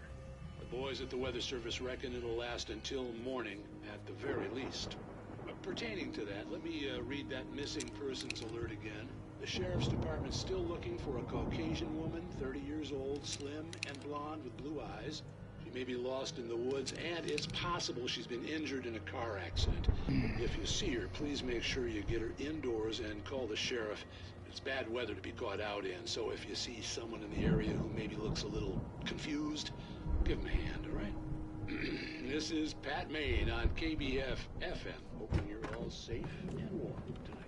The boys at the Weather Service reckon it'll last until morning at the very least. Pertaining to that, let me read that missing persons alert again. The Sheriff's Department's still looking for a Caucasian woman, 30 years old, slim and blonde with blue eyes. She may be lost in the woods, and it's possible she's been injured in a car accident. If you see her, please make sure you get her indoors and call the sheriff. It's bad weather to be caught out in, so if you see someone in the area who maybe looks a little confused, give them a hand, all right? This is Pat Maine on KBF FM, hoping you're all safe and warm tonight.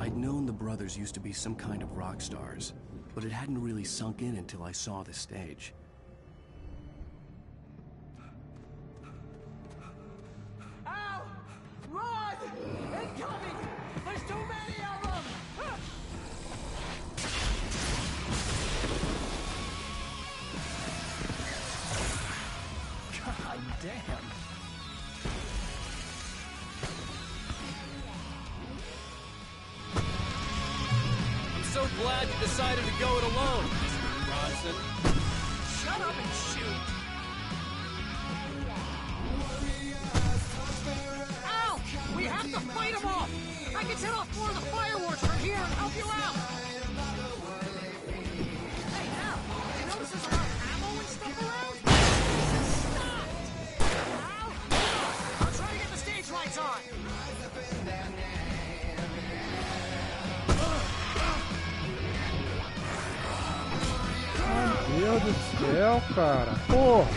I'd known the brothers used to be some kind of rock stars, but it hadn't really sunk in until I saw the stage. Ow! Run! Incoming! There's too many of them! God damn! So glad you decided to go it alone, Mr. Bronson. Shut up and shoot! Ow! We have to fight them off! I can set off more of the fireworks from here and help you out! Hey, Al, did you notice there's a lot of ammo and stuff around? Stop! Al, I'll try to get the stage lights on! Meu Deus do céu, cara. Porra.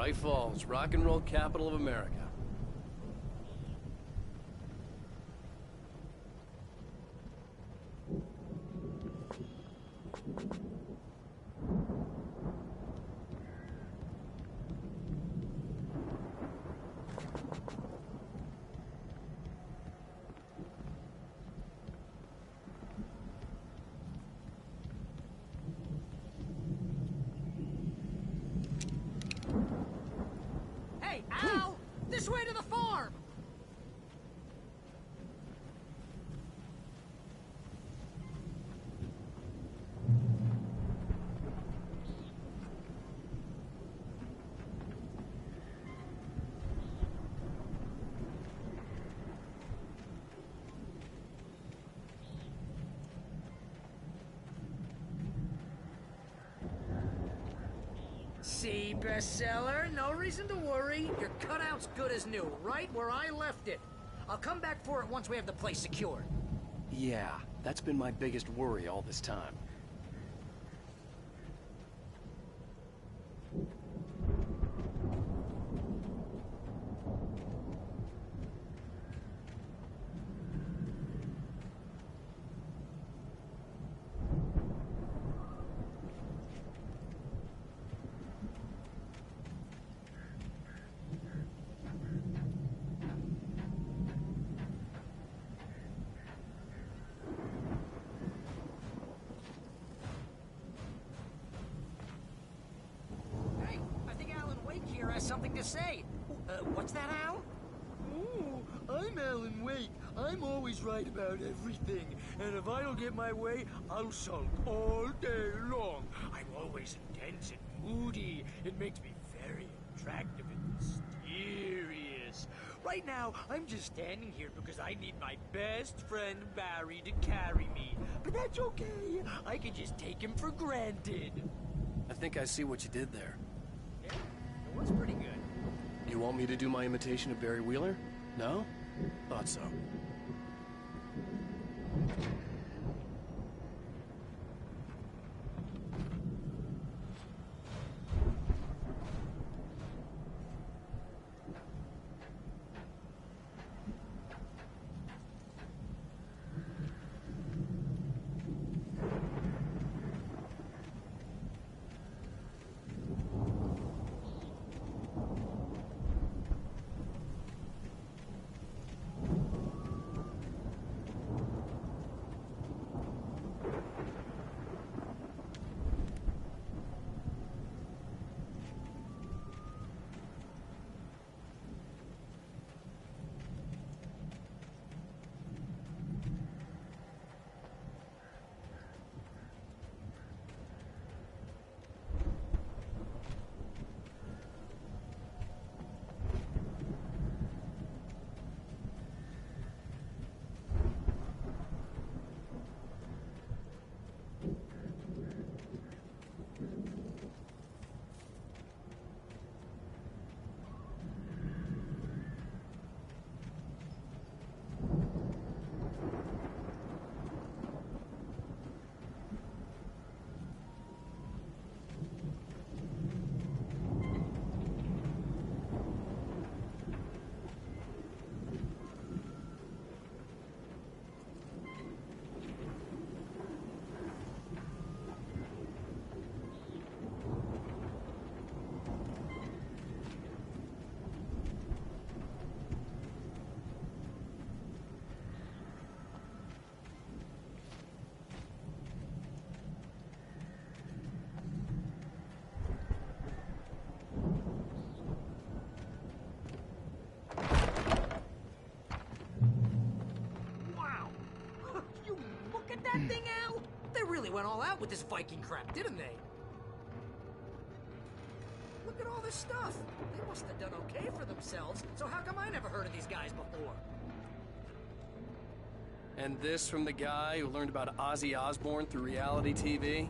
White Falls, rock and roll capital of America. Hey, Al! This way to the farm! See, bestseller? No reason to worry. Your cutout's good as new, right where I left it. I'll come back for it once we have the place secured. Yeah, that's been my biggest worry all this time. Hey, I think Alan Wake here has something to say. What's that, Al? Ooh, I'm Alan Wake. I'm always right about everything. And if I don't get my way, I'll sulk all day long. I'm always intense and moody. It makes me very attractive and mysterious. Right now, I'm just standing here because I need my best friend Barry to carry me. But that's okay. I can just take him for granted. I think I see what you did there. Yeah, it was pretty good. You want me to do my imitation of Barry Wheeler? No? Thought so. That thing, Al? They really went all out with this Viking crap, didn't they? Look at all this stuff. They must have done okay for themselves, so how come I never heard of these guys before? And this from the guy who learned about Ozzy Osbourne through reality TV?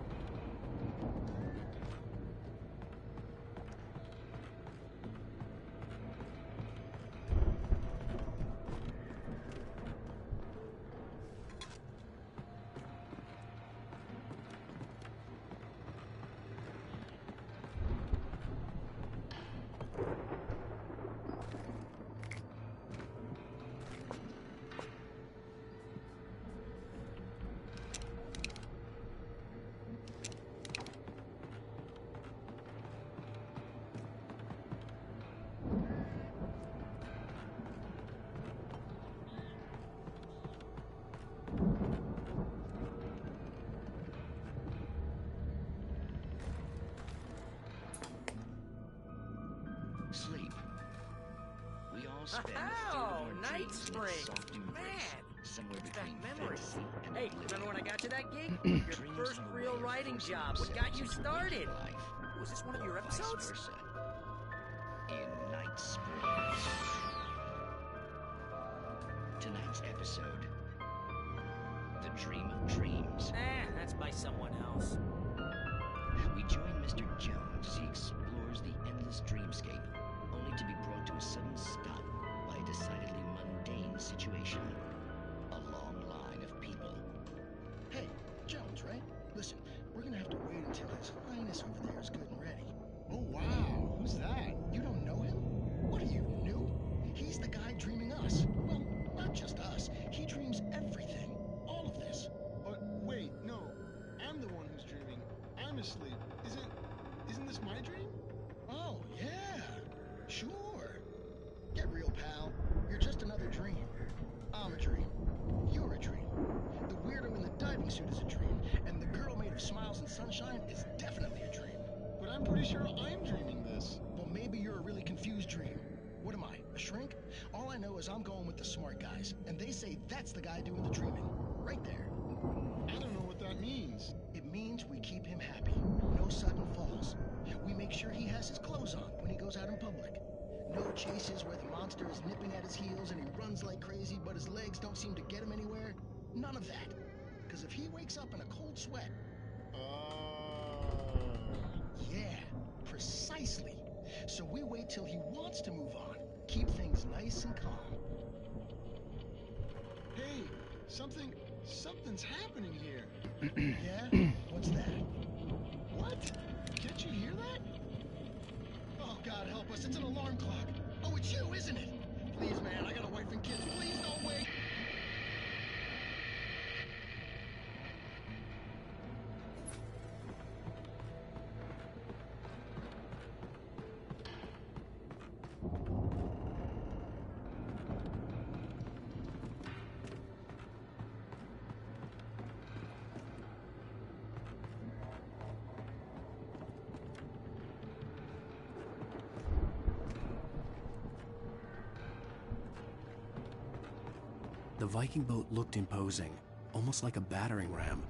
Oh, Night Spring. Man, back memories. Hey, remember when I got you that gig? Your first real writing job. What got you started? Was this one of your episodes? In Night Springs. Tonight's episode, The Dream of Dreams. That's by someone else. We join Mr. Jones as he explores the endless dreamscape, only to be brought to a sudden stop by a decidedly mundane situation. A long line of people. Hey, Jones, right? Listen, we're gonna have to wait until His Highness over there is good and ready. Oh, wow. Who's that? You don't know him? What are you, new? He's the guy dreaming us. Well, not just us. He dreams everything. All of this. But wait, no. I'm the one who's dreaming. I'm asleep. Isn't this my dream? Oh, yeah. Sure. Get real, pal. You're just another dream. I'm a dream. You're a dream. The weirdo in the diving suit is a dream. And the girl made of smiles and sunshine is definitely a dream. But I'm pretty sure I'm dreaming this. Well, maybe you're a really confused dream. What am I, a shrink? All I know is I'm going with the smart guys, and they say that's the guy doing the dreaming. Right there. I don't know what that means. It means we keep him happy. No sudden falls. We make sure he has his clothes on when he goes out in public. No chases where the monster is nipping at his heels and he runs like crazy, but his legs don't seem to get him anywhere. None of that. Because if he wakes up in a cold sweat... Yeah, precisely. So we wait till he wants to move on. Keep things nice and calm. Hey, something's happening here. Yeah? What's that? What? Can't you hear that? Oh, God help us, it's an alarm clock. Oh, it's you, isn't it? Please, man, I got a wife and kids. Please don't wait. The Viking boat looked imposing, almost like a battering ram.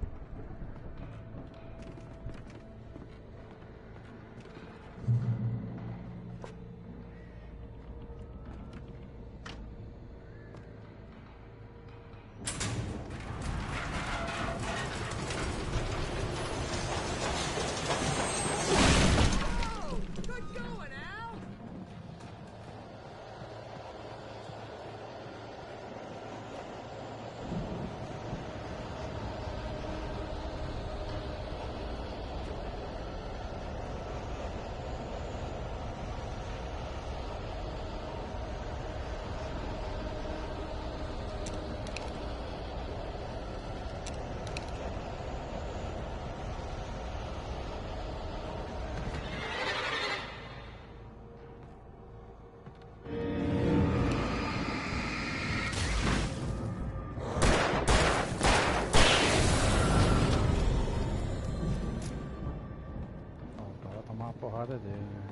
Porrada dele, né?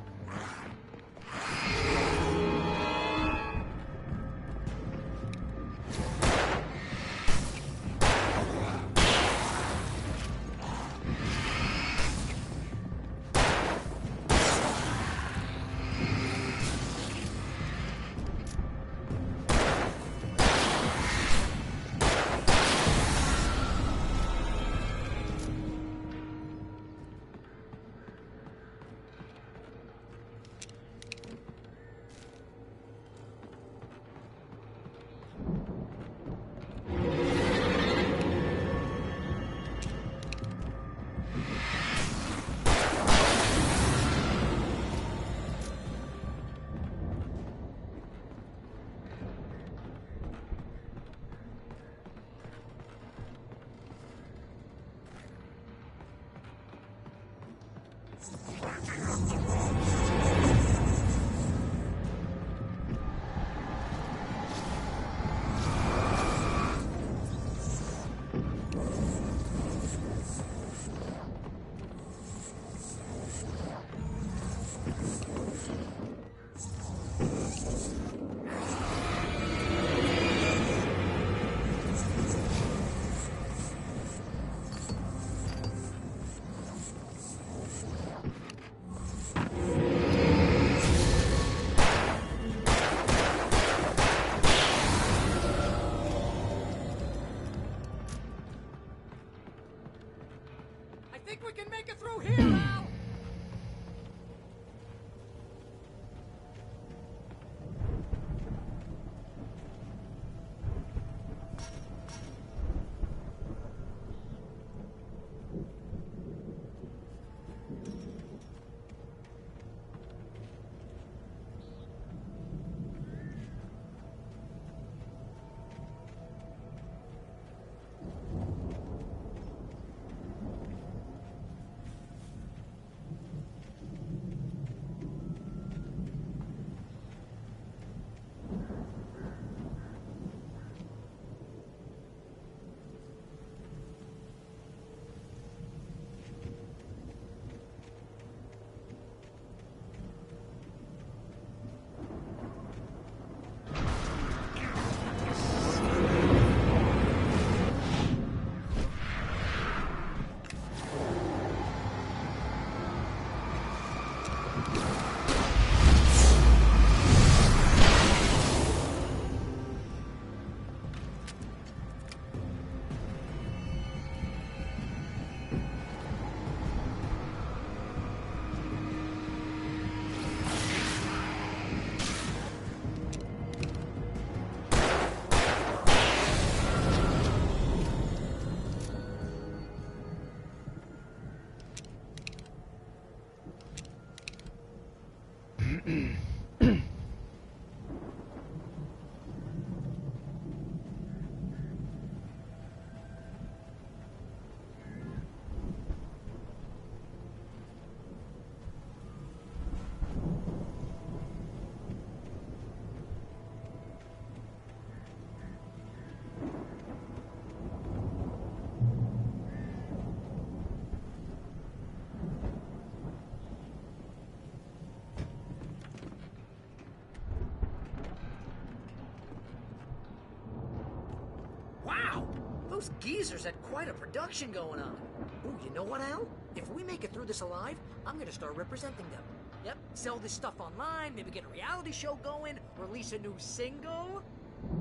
Those geezers had quite a production going on. Ooh, you know what, Al? If we make it through this alive, I'm gonna start representing them. Yep, sell this stuff online, maybe get a reality show going, release a new single.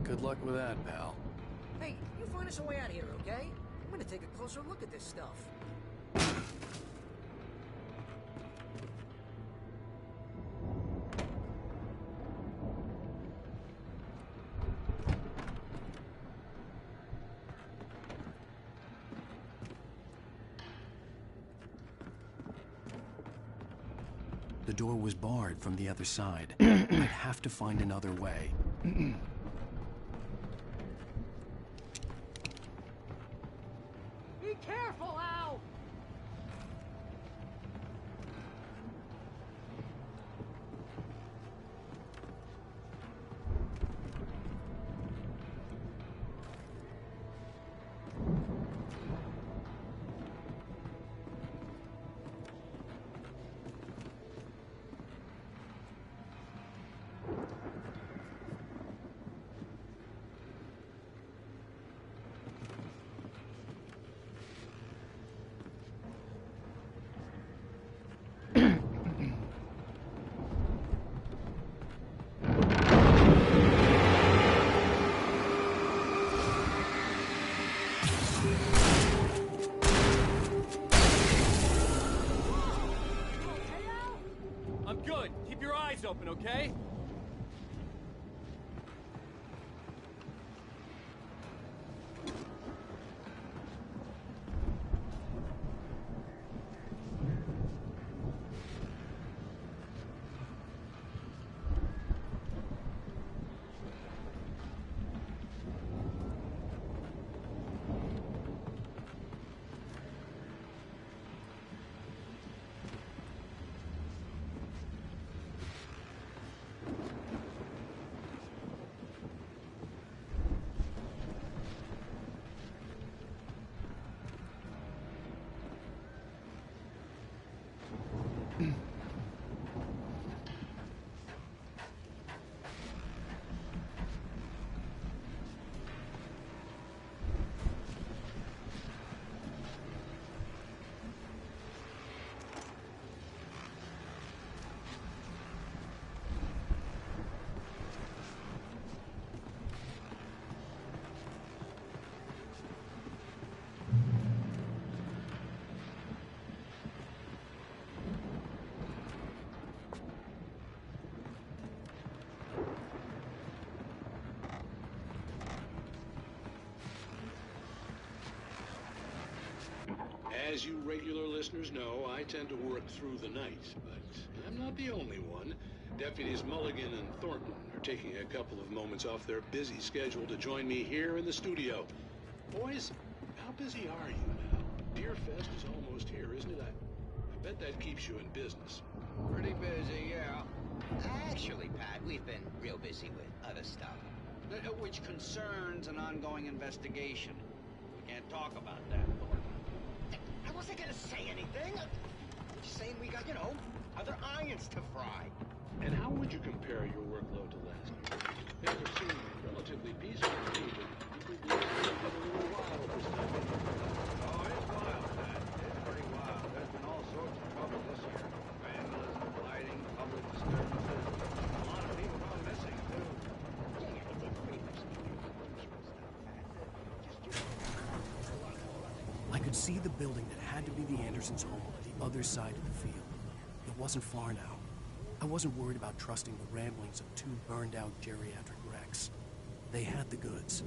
Good luck with that, pal. Hey, you find us a way out of here, okay? I'm gonna take a closer look at this stuff. The door was barred from the other side. I'd have to find another way. Be careful, Al! I'm good. Keep your eyes open, okay? As you regular listeners know, I tend to work through the night, but I'm not the only one. Deputies Mulligan and Thornton are taking a couple of moments off their busy schedule to join me here in the studio. Boys, how busy are you now? Deerfest is almost here, isn't it? I bet that keeps you in business. Pretty busy, yeah. Actually, Pat, we've been real busy with other stuff, which concerns an ongoing investigation. We can't talk about that, Thornton. I wasn't gonna say anything. Just saying we got, other irons to fry. And how would you compare your workload to last year? Things have seemed relatively peaceful to me, but you could be a little wild this time. Oh, it's wild, Pat. It's pretty wild. There's been all sorts of trouble this year. Vandalism, blighting, public disturbances. A lot of people gone missing, too. I could see the building that had to be the Andersons' home on the other side of the field. It wasn't far now. I wasn't worried about trusting the ramblings of two burned-out geriatric wrecks. They had the goods.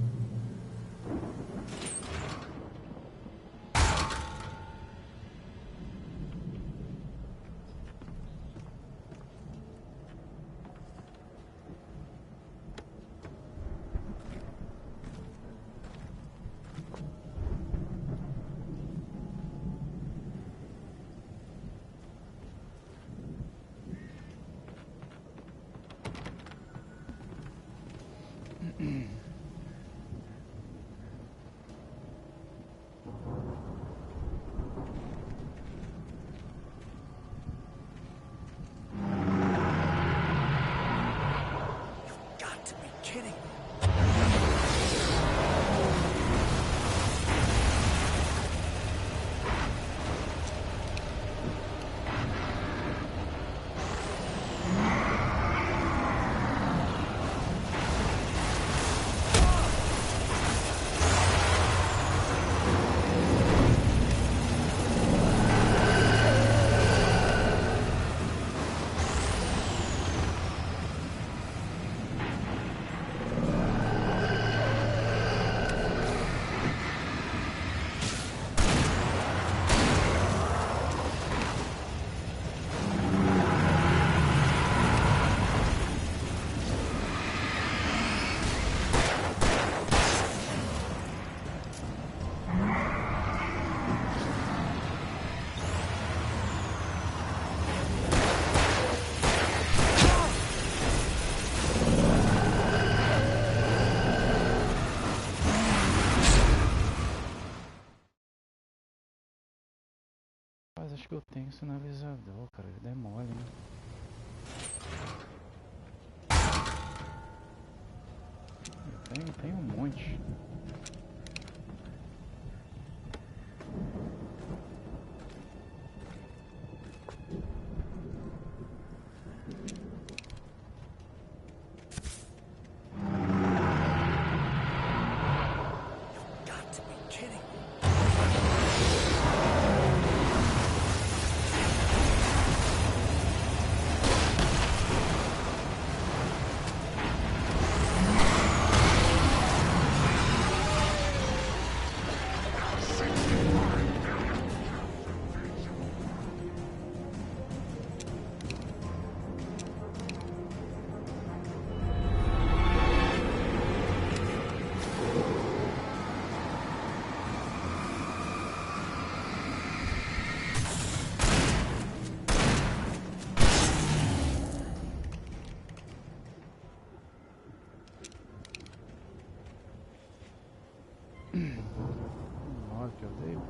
tem sinalizador, cara. Ele é mole, né? Tem um monte. Que eu dei, pô.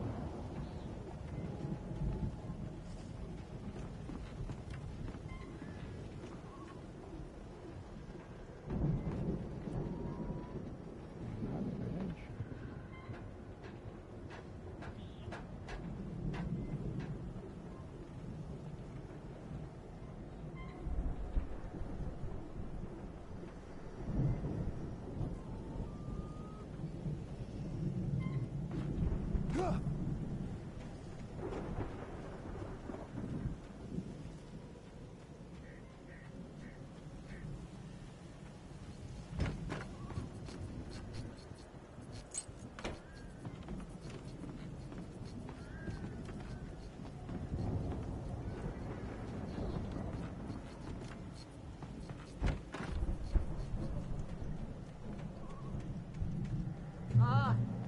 Nada pra gente.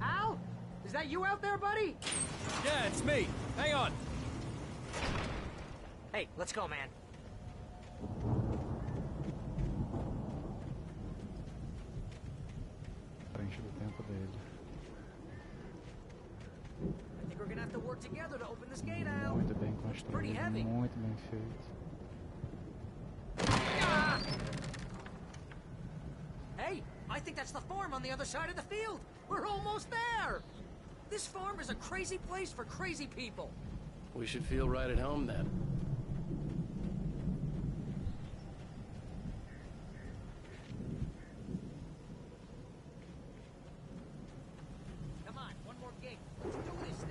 Al? Is that you out there, buddy? Yeah, it's me. Hang on. Hey, let's go, man. Frente do tempo dele. I think we're gonna have to work together to open this gate, Al. Muito bem Pretty construído, heavy. muito bem feito. Hey, I think that's the farm on the other side of the field. We're almost there. This farm is a crazy place for crazy people. We should feel right at home then. Come on, one more gate. Let's do this thing.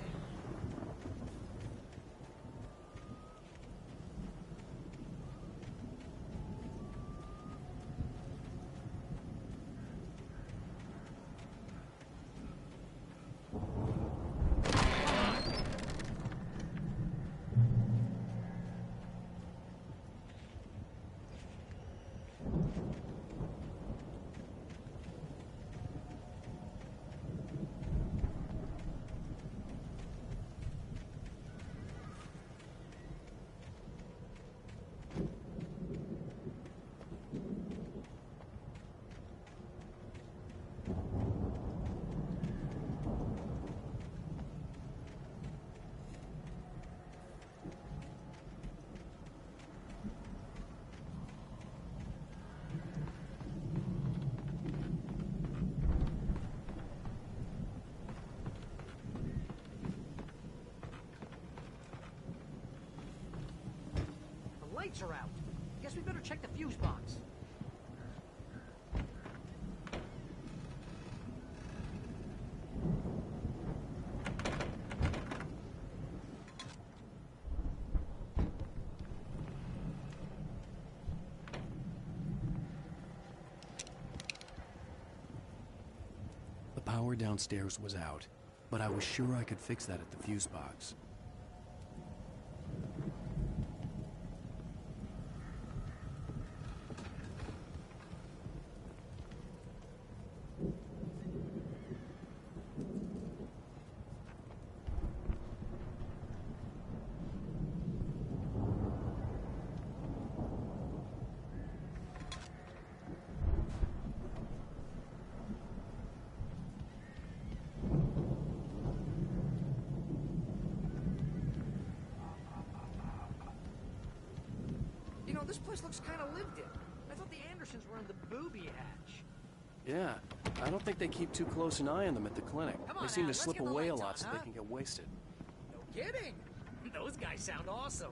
Lights are out. Guess we better check the fuse box. The power downstairs was out, but I was sure I could fix that at the fuse box. this place looks kind of lived in. I thought the Andersons were in the booby hatch. Yeah, I don't think they keep too close an eye on them at the clinic. Come on, They seem Al, to let's slip get the away a lights lot on, so huh? they can get wasted. No kidding. Those guys sound awesome.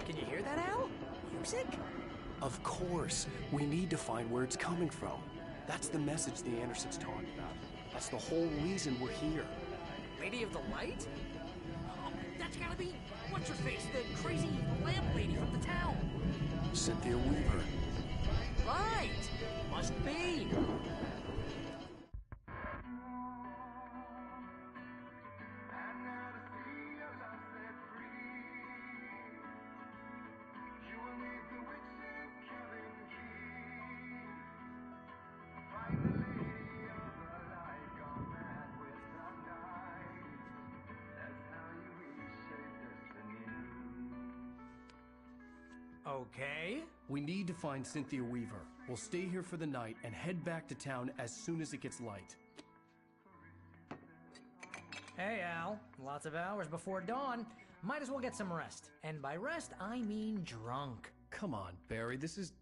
Can you hear that, Al? Music? Of course. We need to find where it's coming from. That's the message the Andersons talked about. That's the whole reason we're here. Lady of the Light? Oh, that's gotta be what's-her-face, the crazy lamp lady from the town. Cynthia Weaver. Right! Must be. Okay. We need to find Cynthia Weaver. We'll stay here for the night and head back to town as soon as it gets light. Hey, Al. Lots of hours before dawn. Might as well get some rest. And by rest, I mean drunk. Come on, Barry, this is...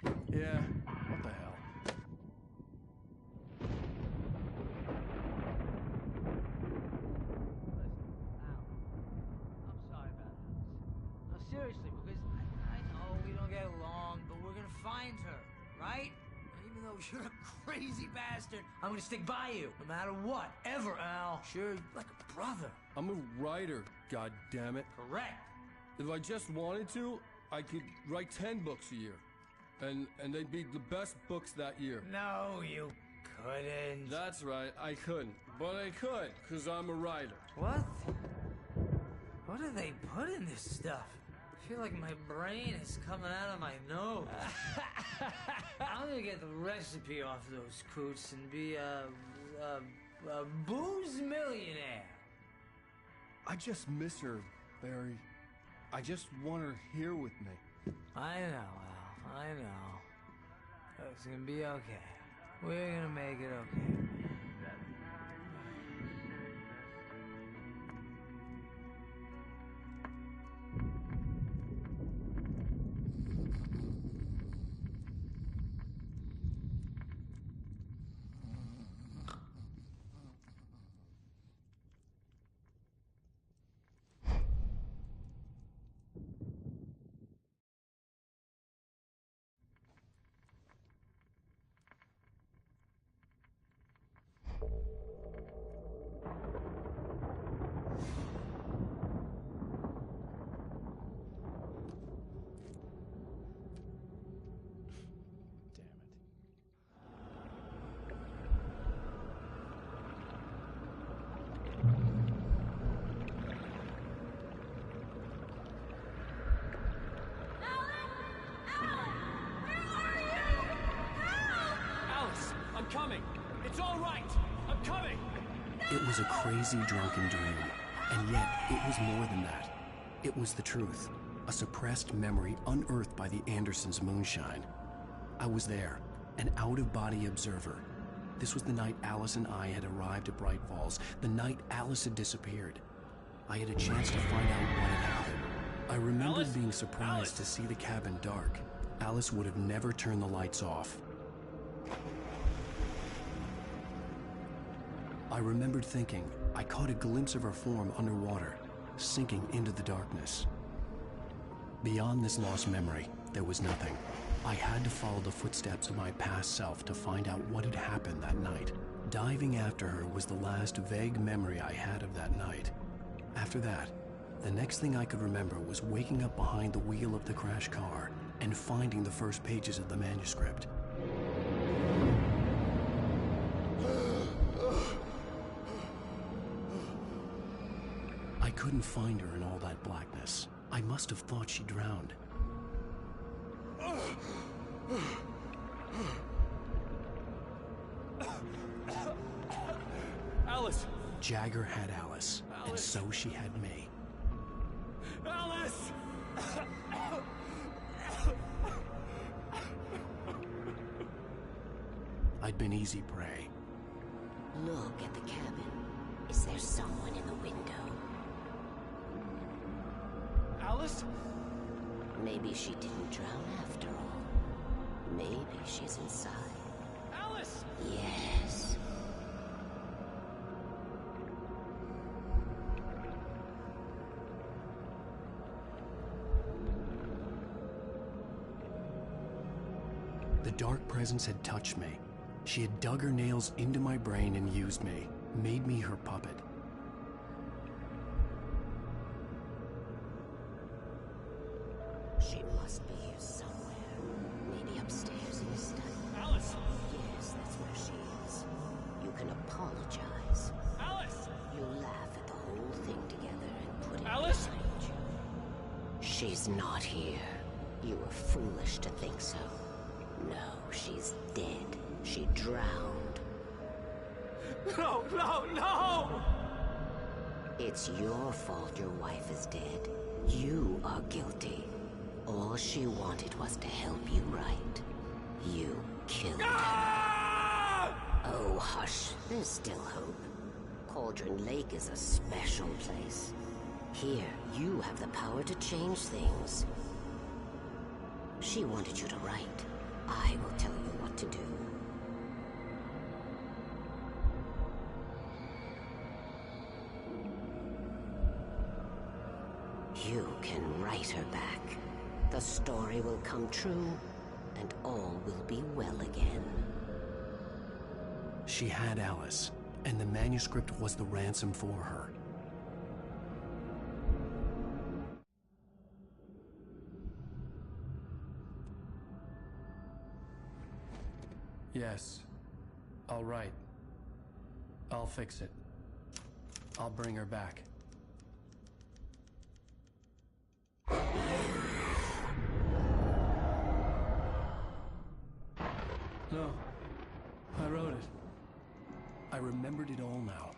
Yeah, what the hell? I'm sorry about this. No, seriously, because I know we don't get along, but we're gonna find her, right? And even though you're a crazy bastard, I'm gonna stick by you, no matter what, ever, Al. Sure, like a brother. I'm a writer, goddammit. Correct. If I just wanted to, I could write 10 books a year. And they'd be the best books that year. No, you couldn't. That's right, I couldn't. But I could, because I'm a writer. What? What do they put in this stuff? I feel like my brain is coming out of my nose. I'm gonna get the recipe off those coots and be a booze millionaire. I just miss her, Barry. I just want her here with me. I know, Al. I know. It's gonna be okay. We're gonna make it okay. I'm coming! It's all right! I'm coming! It was a crazy drunken dream, and yet it was more than that. It was the truth, a suppressed memory unearthed by the Andersons' moonshine. I was there, an out-of-body observer. This was the night Alice and I had arrived at Bright Falls, the night Alice had disappeared. I had a chance to find out what had happened. I remembered being surprised to see the cabin dark. Alice would have never turned the lights off. I remembered thinking I caught a glimpse of her form underwater, sinking into the darkness. Beyond this lost memory, there was nothing. I had to follow the footsteps of my past self to find out what had happened that night. Diving after her was the last vague memory I had of that night. After that, the next thing I could remember was waking up behind the wheel of the crashed car and finding the first pages of the manuscript. I couldn't find her in all that blackness. I must have thought she drowned. Alice! Jagger had Alice, and so she had me. Alice! I'd been easy prey. Look at the cabin. Is there someone in the window? Alice? Maybe she didn't drown after all. Maybe she's inside. Alice! Yes. The dark presence had touched me. She had dug her nails into my brain and used me, made me her puppet. She must be here somewhere. Maybe upstairs in the study. Alice! Yes, that's where she is. You can apologize. Alice! You laugh at the whole thing together and put it Alice! behind you. She's not here. You were foolish to think so. No, she's dead. She drowned. No, no, no! It's your fault your wife is dead. You are guilty. All she wanted was to help you right. You killed her. Oh, hush. There's still hope. Cauldron Lake is a special place. Here, you have the power to change things. She wanted you to write. I will tell you what to do. You can write her back. The story will come true, and all will be well again. She had Alice, and the manuscript was the ransom for her. Yes. All right. I'll fix it. I'll bring her back. No. I wrote it. I remembered it all now.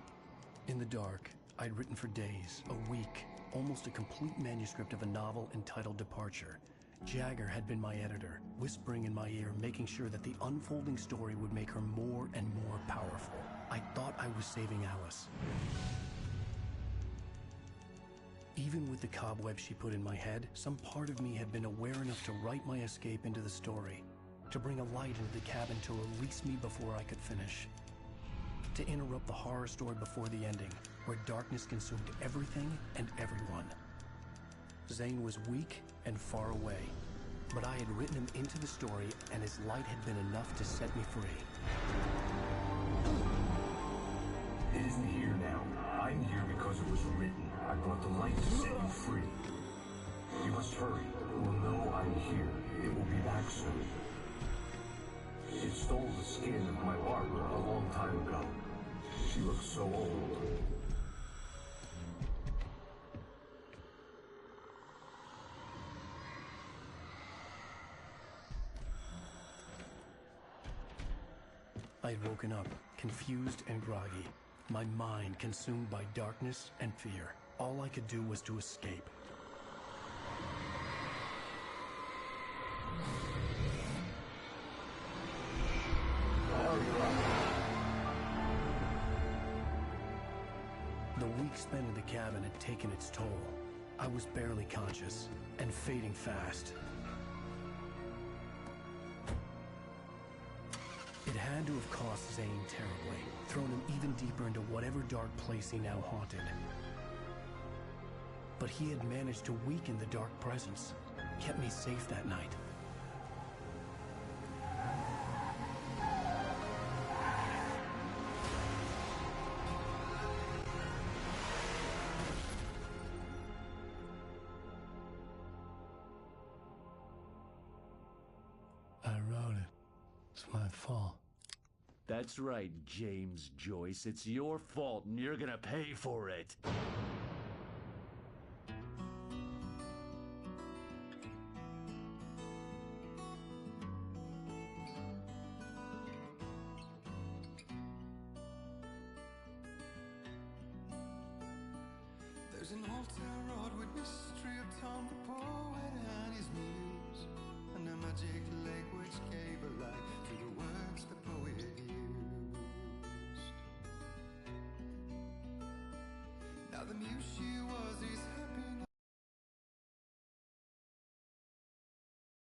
In the dark, I'd written for days, a week, almost a complete manuscript of a novel entitled Departure. Jagger had been my editor, whispering in my ear, making sure that the unfolding story would make her more and more powerful. I thought I was saving Alice. Even with the cobweb she put in my head, some part of me had been aware enough to write my escape into the story, to bring a light into the cabin to release me before I could finish, to interrupt the horror story before the ending, where darkness consumed everything and everyone. Zane was weak and far away, but I had written him into the story, and his light had been enough to set me free. It isn't here now. I'm here because it was written. I brought the light to set you free. You must hurry. It will know I'm here. It will be back soon. It stole the skin of my Barbara a long time ago. She looks so old. I had woken up, confused and groggy, my mind consumed by darkness and fear. All I could do was to escape. The week spent in the cabin had taken its toll. I was barely conscious, and fading fast. It had to have cost Zane terribly, thrown him even deeper into whatever dark place he now haunted. But he had managed to weaken the dark presence, kept me safe that night. I wrote it. It's my fault. That's right, James Joyce. It's your fault, and you're gonna pay for it. an old town road with mystery of Tom the poet and his muse, and a magic lake which gave a light to the words the poet used. Now the muse she was his